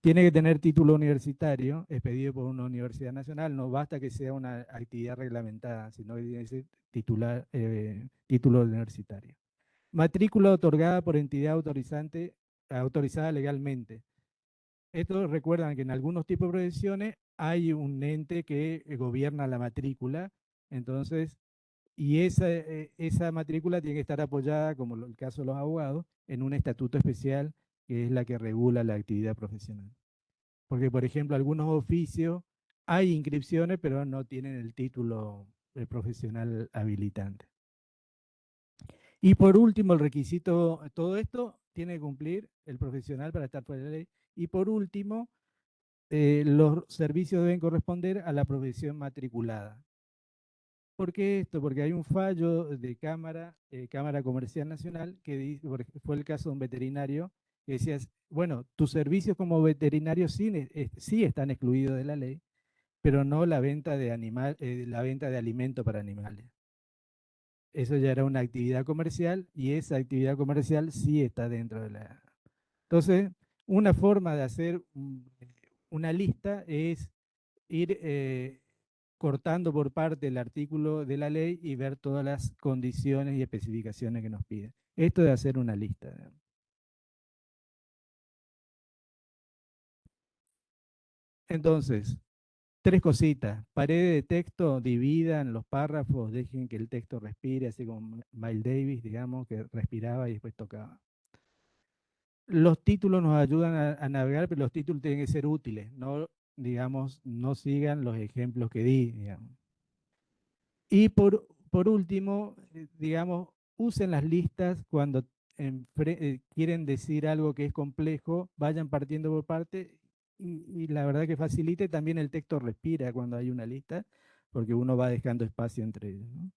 B: Tiene que tener título universitario, expedido por una universidad nacional, no basta que sea una actividad reglamentada, sino que tiene que ser título universitario. Matrícula otorgada por entidad autorizada legalmente. Esto recuerdan que en algunos tipos de profesiones hay un ente que gobierna la matrícula, entonces, y esa matrícula tiene que estar apoyada, como el caso de los abogados, en un estatuto especial que es la que regula la actividad profesional. Porque, por ejemplo, algunos oficios hay inscripciones, pero no tienen el título profesional habilitante. Y por último, el requisito, todo esto tiene que cumplir el profesional para estar fuera de la ley. Y por último, los servicios deben corresponder a la profesión matriculada. ¿Por qué esto? Porque hay un fallo de Cámara Comercial Nacional, que dice, fue el caso de un veterinario, que decía, bueno, tus servicios como veterinario sí están excluidos de la ley, pero no la venta la venta de alimento para animales. Eso ya era una actividad comercial y esa actividad comercial sí está dentro de la... Entonces, una forma de hacer una lista es ir cortando por parte el artículo de la ley y ver todas las condiciones y especificaciones que nos piden. Esto de hacer una lista. Entonces, 3 cositas. Paredes de texto, dividan los párrafos, dejen que el texto respire, así como Miles Davis, digamos, que respiraba y después tocaba. Los títulos nos ayudan a navegar, pero los títulos tienen que ser útiles, no digamos, no sigan los ejemplos que di, digamos. Y por último, digamos, usen las listas cuando quieren decir algo que es complejo, vayan partiendo por parte y la verdad que facilite también el texto respira cuando hay una lista, porque uno va dejando espacio entre ellos, ¿no?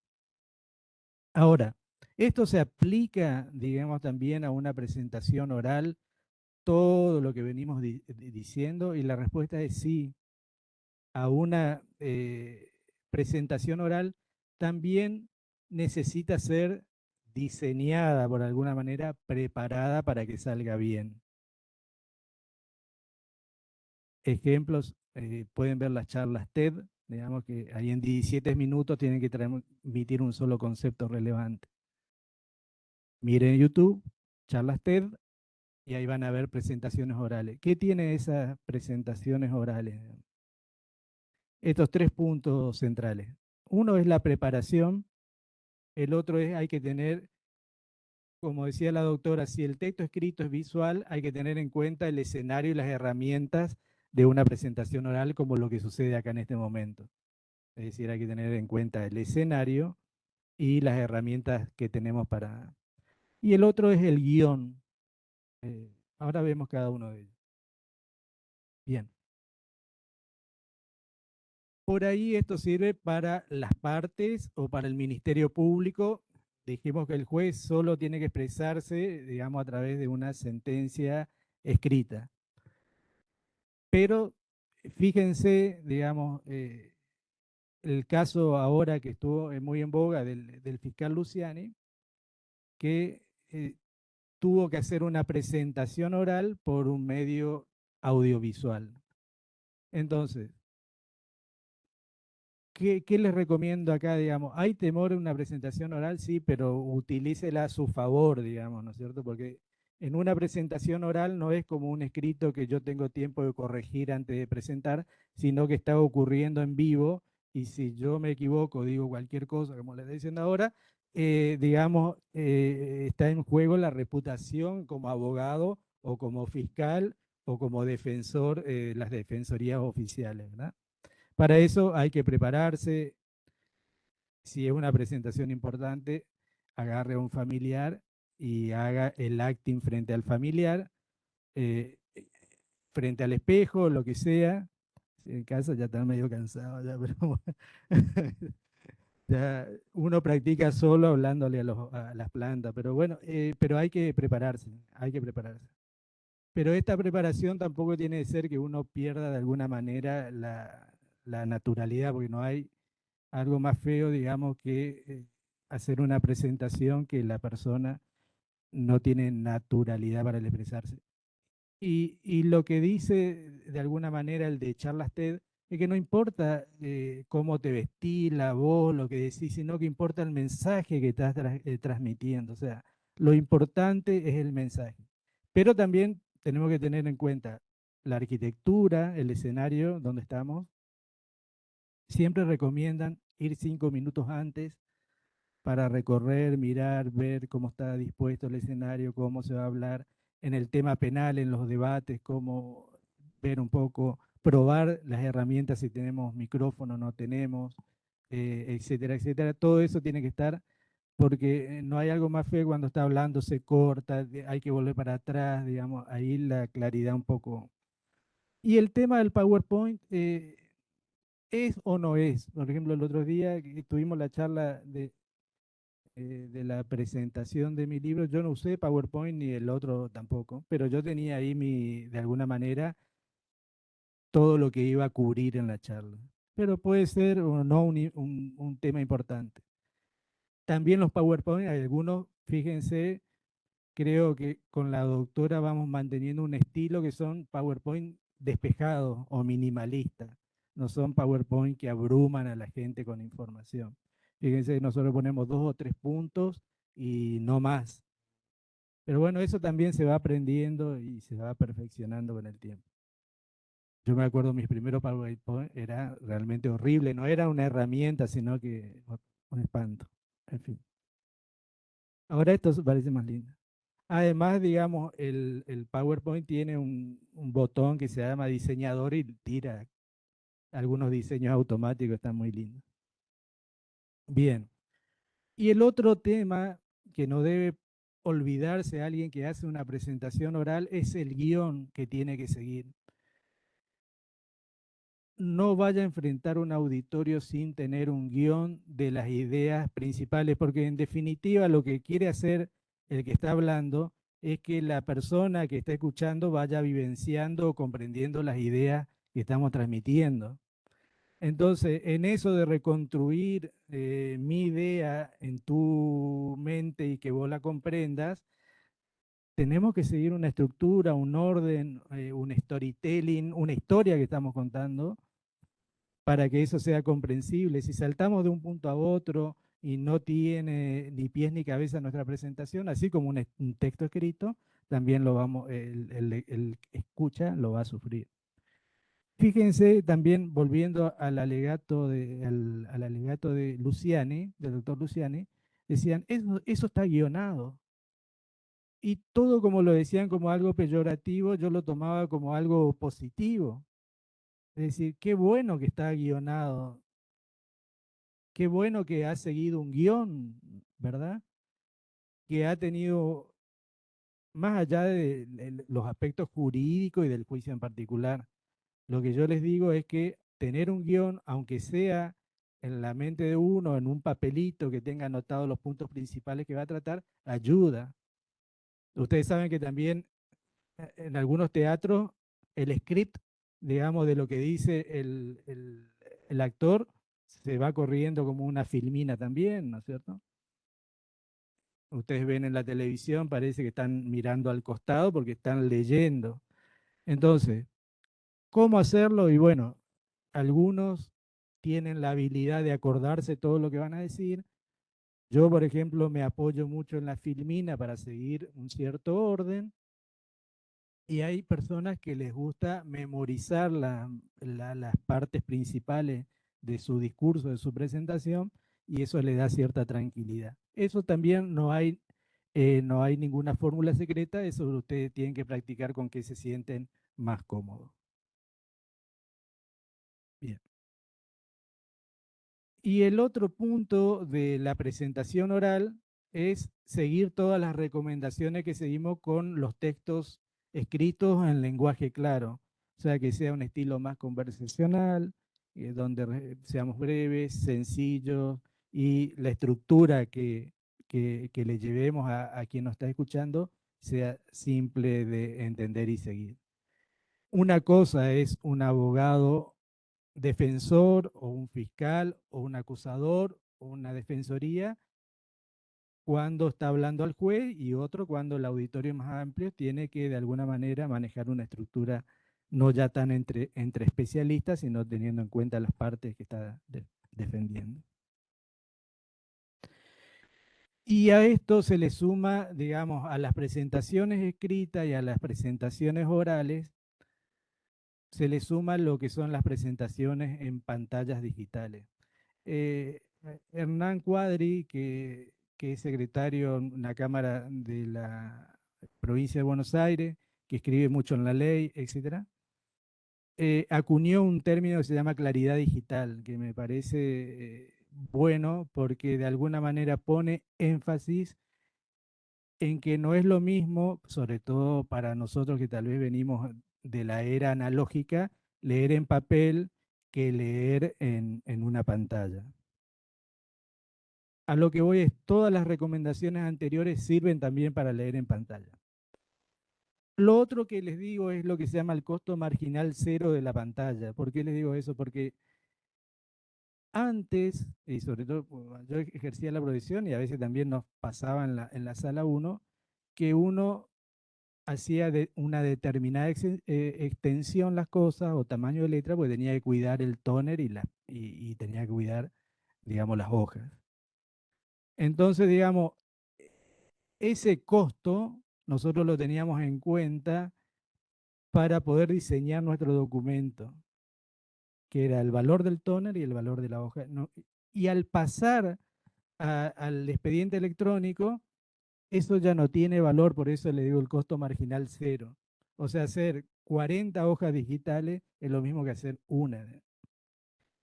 B: Ahora, esto se aplica, digamos, también a una presentación oral, todo lo que venimos diciendo, y la respuesta es sí. A una presentación oral también necesita ser diseñada por alguna manera, preparada para que salga bien. Ejemplos, pueden ver las charlas TED, digamos que ahí en 17 minutos tienen que transmitir un solo concepto relevante. Miren YouTube, charlas TED, y ahí van a ver presentaciones orales. ¿Qué tiene esas presentaciones orales? Estos tres puntos centrales. Uno es la preparación, el otro es hay que tener, como decía la doctora, si el texto escrito es visual, hay que tener en cuenta el escenario y las herramientas de una presentación oral, como lo que sucede acá en este momento. Es decir, hay que tener en cuenta el escenario y las herramientas que tenemos para... Y el otro es el guión. Ahora vemos cada uno de ellos. Bien. Por ahí esto sirve para las partes o para el Ministerio Público. Dijimos que el juez solo tiene que expresarse, digamos, a través de una sentencia escrita. Pero fíjense, digamos, el caso ahora que estuvo muy en boga del fiscal Luciani, que tuvo que hacer una presentación oral por un medio audiovisual. Entonces, ¿qué les recomiendo acá, digamos? ¿Hay temor en una presentación oral? Sí, pero utilícela a su favor, digamos, ¿no es cierto? Porque en una presentación oral no es como un escrito que yo tengo tiempo de corregir antes de presentar, sino que está ocurriendo en vivo y si yo me equivoco, digo cualquier cosa, como les estoy diciendo ahora, digamos, está en juego la reputación como abogado o como fiscal o como defensor, las defensorías oficiales, ¿verdad? Para eso hay que prepararse. Si es una presentación importante, agarre a un familiar y haga el acting frente al familiar, eh, frente al espejo, lo que sea. En casa ya está medio cansado, ya, pero bueno. Ya uno practica solo hablándole a las plantas, pero bueno, pero hay que prepararse, hay que prepararse. Pero esta preparación tampoco tiene que ser que uno pierda de alguna manera la naturalidad, porque no hay algo más feo, digamos, que hacer una presentación que la persona no tiene naturalidad para el expresarse. Y lo que dice de alguna manera el de charlas TED es que no importa cómo te vestís, la voz, lo que decís, sino que importa el mensaje que estás transmitiendo. O sea, lo importante es el mensaje. Pero también tenemos que tener en cuenta la arquitectura, el escenario donde estamos. Siempre recomiendan ir 5 minutos antes para recorrer, mirar, ver cómo está dispuesto el escenario, cómo se va a hablar en el tema penal, en los debates, cómo ver un poco, probar las herramientas si tenemos micrófono, no tenemos, etcétera, etcétera. Todo eso tiene que estar porque no hay algo más feo cuando está hablando, se corta, hay que volver para atrás, digamos, ahí la claridad un poco. Y el tema del PowerPoint, ¿es o no es? Por ejemplo, el otro día que tuvimos la charla de la presentación de mi libro, yo no usé PowerPoint ni el otro tampoco, pero yo tenía ahí de alguna manera todo lo que iba a cubrir en la charla. Pero puede ser o no un tema importante. También los PowerPoint, algunos, fíjense, creo que con la doctora vamos manteniendo un estilo que son PowerPoint despejados o minimalistas. No son PowerPoint que abruman a la gente con información. Fíjense, nosotros ponemos 2 o 3 puntos y no más. Pero bueno, eso también se va aprendiendo y se va perfeccionando con el tiempo. Yo me acuerdo mis primeros PowerPoint era realmente horrible, no era una herramienta, sino que un espanto. En fin. Ahora esto parece más lindo. Además, digamos, el PowerPoint tiene un botón que se llama diseñador y tira algunos diseños automáticos, están muy lindos. Bien. Y el otro tema que no debe olvidarse alguien que hace una presentación oral es el guión que tiene que seguir. No vaya a enfrentar un auditorio sin tener un guión de las ideas principales, porque en definitiva lo que quiere hacer el que está hablando es que la persona que está escuchando vaya vivenciando o comprendiendo las ideas que estamos transmitiendo. Entonces, en eso de reconstruir mi idea en tu mente y que vos la comprendas, tenemos que seguir una estructura, un orden, un storytelling, una historia que estamos contando para que eso sea comprensible. Si saltamos de un punto a otro y no tiene ni pies ni cabeza nuestra presentación, así como un texto escrito, también lo vamos, el escucha lo va a sufrir. Fíjense también, volviendo al alegato de Luciani, del doctor Luciani, decían, eso está guionado. Y todo como lo decían como algo peyorativo, yo lo tomaba como algo positivo. Es decir, qué bueno que está guionado, qué bueno que ha seguido un guión, ¿verdad? Que ha tenido, más allá de los aspectos jurídicos y del juicio en particular, lo que yo les digo es que tener un guión, aunque sea en la mente de uno, en un papelito que tenga anotados los puntos principales que va a tratar, ayuda. Ustedes saben que también en algunos teatros el script, digamos, de lo que dice el actor, se va corriendo como una filmina también, ¿no es cierto? Ustedes ven en la televisión, parece que están mirando al costado porque están leyendo. Entonces, ¿cómo hacerlo? Y bueno, algunos tienen la habilidad de acordarse todo lo que van a decir. Yo, por ejemplo, me apoyo mucho en la filmina para seguir un cierto orden. Y hay personas que les gusta memorizar las partes principales de su discurso, de su presentación, y eso le da cierta tranquilidad. Eso también no hay ninguna fórmula secreta, eso ustedes tienen que practicar con que se sienten más cómodos. Bien. Y el otro punto de la presentación oral es seguir todas las recomendaciones que seguimos con los textos escritos en lenguaje claro. O sea, que sea un estilo más conversacional, donde seamos breves, sencillos y la estructura que le llevemos a quien nos está escuchando sea simple de entender y seguir. Una cosa es un abogado defensor o un fiscal o un acusador o una defensoría cuando está hablando al juez y otro cuando el auditorio es más amplio tiene que de alguna manera manejar una estructura no ya tan entre especialistas, sino teniendo en cuenta las partes que está defendiendo. Y a esto se le suma, digamos, a las presentaciones escritas y a las presentaciones orales, se le suma lo que son las presentaciones en pantallas digitales. Hernán Cuadri, que es secretario en la Cámara de la Provincia de Buenos Aires, que escribe mucho en la ley, etcétera, acuñó un término que se llama claridad digital, que me parece bueno porque de alguna manera pone énfasis en que no es lo mismo, sobre todo para nosotros que tal vez venimos de la era analógica, leer en papel que leer en una pantalla. A lo que voy es, todas las recomendaciones anteriores sirven también para leer en pantalla. Lo otro que les digo es lo que se llama el costo marginal cero de la pantalla. ¿Por qué les digo eso? Porque antes, y sobre todo yo ejercía la profesión y a veces también nos pasaba en la sala 1, que uno hacía de una determinada extensión las cosas o tamaño de letra, porque tenía que cuidar el tóner y tenía que cuidar, digamos, las hojas. Entonces, digamos, ese costo nosotros lo teníamos en cuenta para poder diseñar nuestro documento, que era el valor del tóner y el valor de la hoja. Y al pasar al expediente electrónico, eso ya no tiene valor, por eso le digo el costo marginal cero. O sea, hacer 40 hojas digitales es lo mismo que hacer una.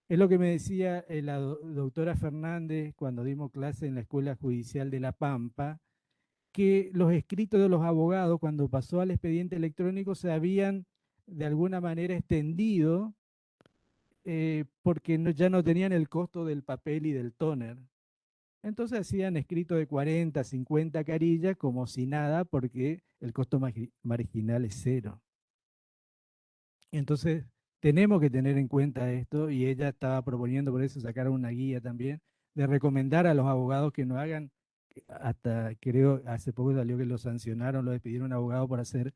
B: Es lo que me decía la doctora Fernández cuando dimos clase en la Escuela Judicial de La Pampa, que los escritos de los abogados cuando pasó al expediente electrónico se habían de alguna manera extendido porque ya no tenían el costo del papel y del tóner. Entonces hacían escritos de 40, 50 carillas como si nada porque el costo marginal es cero. Entonces tenemos que tener en cuenta esto y ella estaba proponiendo por eso sacar una guía también de recomendar a los abogados que no hagan, hasta creo hace poco salió que lo sancionaron, lo despidieron a un abogado por hacer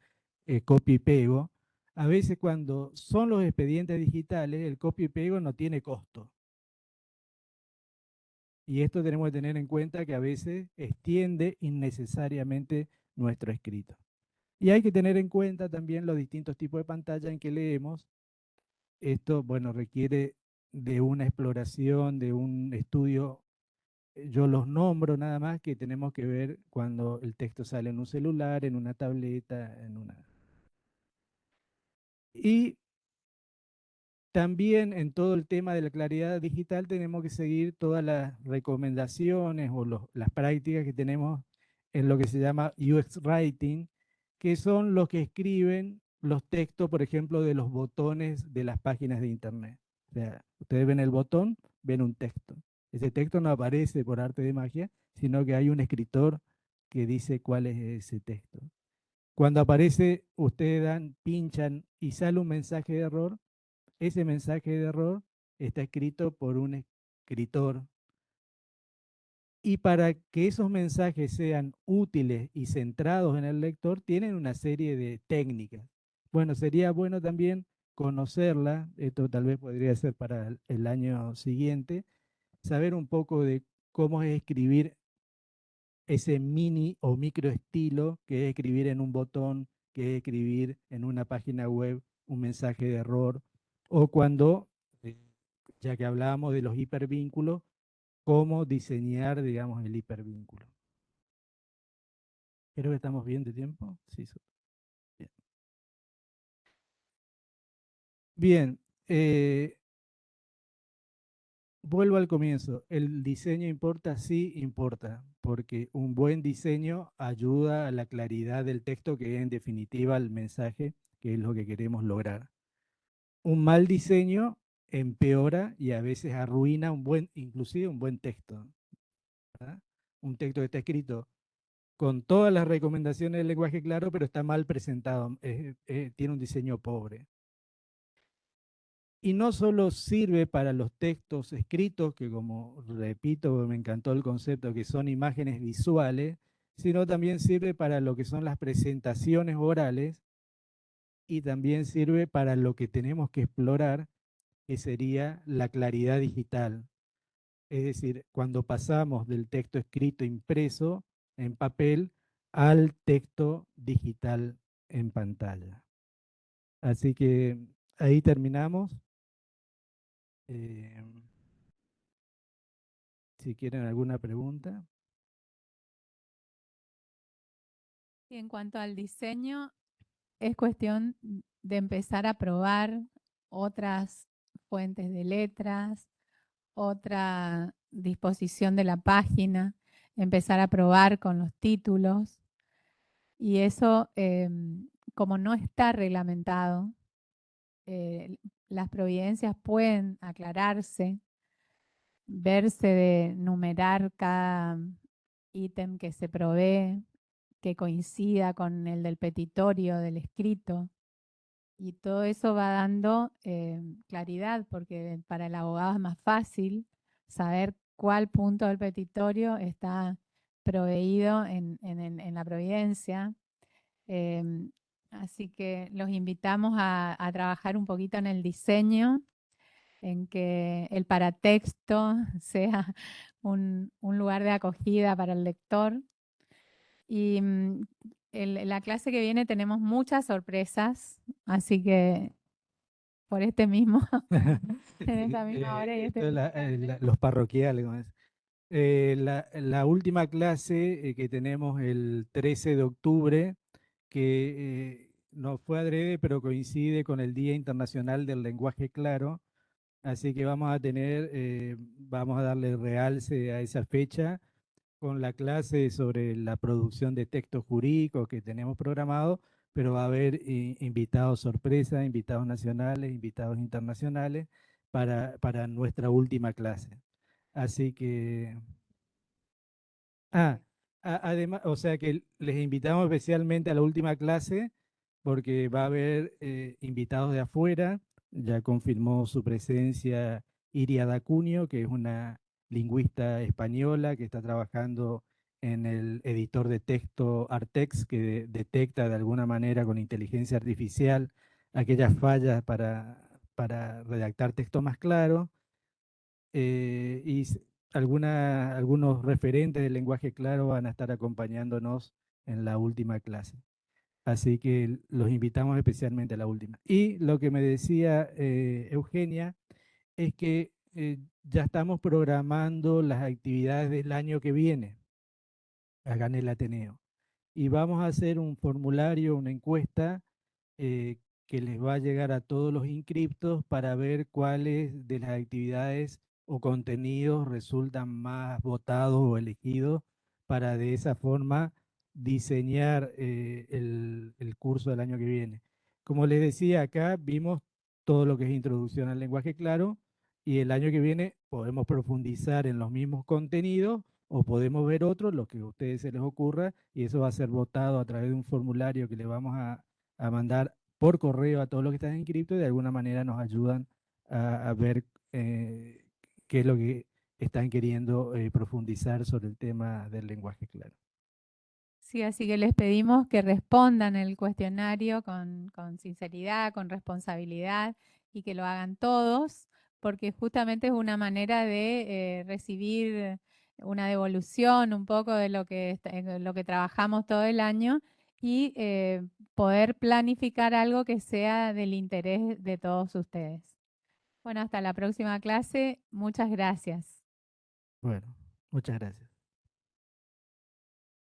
B: copy y pego. A veces cuando son los expedientes digitales, el copy y pego no tiene costo. Y esto tenemos que tener en cuenta que a veces extiende innecesariamente nuestro escrito. Y hay que tener en cuenta también los distintos tipos de pantalla en que leemos. Esto, bueno, requiere de una exploración, de un estudio. Yo los nombro nada más que tenemos que ver cuando el texto sale en un celular, en una tableta, en una... Y también en todo el tema de la claridad digital tenemos que seguir todas las recomendaciones o las prácticas que tenemos en lo que se llama UX Writing, que son los que escriben los textos, por ejemplo, de los botones de las páginas de Internet. O sea, ustedes ven el botón, ven un texto. Ese texto no aparece por arte de magia, sino que hay un escritor que dice cuál es ese texto. Cuando aparece, ustedes pinchan y sale un mensaje de error, ese mensaje de error está escrito por un escritor. Y para que esos mensajes sean útiles y centrados en el lector, tienen una serie de técnicas. Bueno, sería bueno también conocerla, esto tal vez podría ser para el año siguiente, saber un poco de cómo es escribir ese mini o micro estilo que es escribir en un botón, que es escribir en una página web un mensaje de error, o cuando, eh, ya que hablábamos de los hipervínculos, cómo diseñar, digamos, el hipervínculo. Creo que estamos bien de tiempo. Sí, bien. Bien, vuelvo al comienzo. ¿El diseño importa? Sí, importa, porque un buen diseño ayuda a la claridad del texto, que es en definitiva el mensaje, que es lo que queremos lograr. Un mal diseño empeora y a veces arruina inclusive un buen texto, ¿verdad? Un texto que está escrito con todas las recomendaciones del lenguaje claro, pero está mal presentado, tiene un diseño pobre. Y no solo sirve para los textos escritos, que como repito, me encantó el concepto, que son imágenes visuales, sino también sirve para lo que son las presentaciones orales y también sirve para lo que tenemos que explorar, que sería la claridad digital. Es decir, cuando pasamos del texto escrito impreso en papel al texto digital en pantalla. Así que ahí terminamos. Eh, si quieren alguna pregunta.
A: Y en cuanto al diseño, es cuestión de empezar a probar otras fuentes de letras, otra disposición de la página, empezar a probar con los títulos. Y eso, como no está reglamentado, las providencias pueden aclararse, verse de numerar cada ítem que se provee, que coincida con el del petitorio, del escrito. Y todo eso va dando claridad, porque para el abogado es más fácil saber cuál punto del petitorio está proveído en la providencia. Así que los invitamos a trabajar un poquito en el diseño, en que el paratexto sea un lugar de acogida para el lector. Y en la clase que viene tenemos muchas sorpresas, así que por este mismo, en esta misma hora y este
B: Esto es
A: mismo horario.
B: los parroquiales, como es. La última clase que tenemos el 13 de octubre, que no fue adrede, pero coincide con el Día Internacional del Lenguaje Claro, así que vamos a darle realce a esa fecha con la clase sobre la producción de textos jurídicos que tenemos programado, pero va a haber invitados sorpresa, invitados nacionales, invitados internacionales para nuestra última clase. Así que, ah, además, o sea que les invitamos especialmente a la última clase porque va a haber invitados de afuera. Ya confirmó su presencia Iria Dacunio, que es una lingüista española que está trabajando en el editor de texto Artex, que detecta de alguna manera con inteligencia artificial aquellas fallas para redactar texto más claro. Y algunos referentes del lenguaje claro van a estar acompañándonos en la última clase. Así que los invitamos especialmente a la última. Y lo que me decía Eugenia es que ya estamos programando las actividades del año que viene acá en el Ateneo. Y vamos a hacer un formulario, una encuesta eh, que les va a llegar a todos los inscriptos para ver cuáles de las actividades o contenidos resultan más votados o elegidos para de esa forma diseñar el curso del año que viene. Como les decía, acá vimos todo lo que es introducción al lenguaje claro y el año que viene podemos profundizar en los mismos contenidos o podemos ver otros, lo que a ustedes se les ocurra, y eso va a ser votado a través de un formulario que le vamos a mandar por correo a todos los que están inscritos y de alguna manera nos ayudan a ver qué es lo que están queriendo profundizar sobre el tema del lenguaje claro.
A: Sí, así que les pedimos que respondan el cuestionario con sinceridad, con responsabilidad y que lo hagan todos, porque justamente es una manera de recibir una devolución un poco de lo que trabajamos todo el año y poder planificar algo que sea del interés de todos ustedes. Bueno, hasta la próxima clase. Muchas gracias.
B: Bueno, muchas gracias.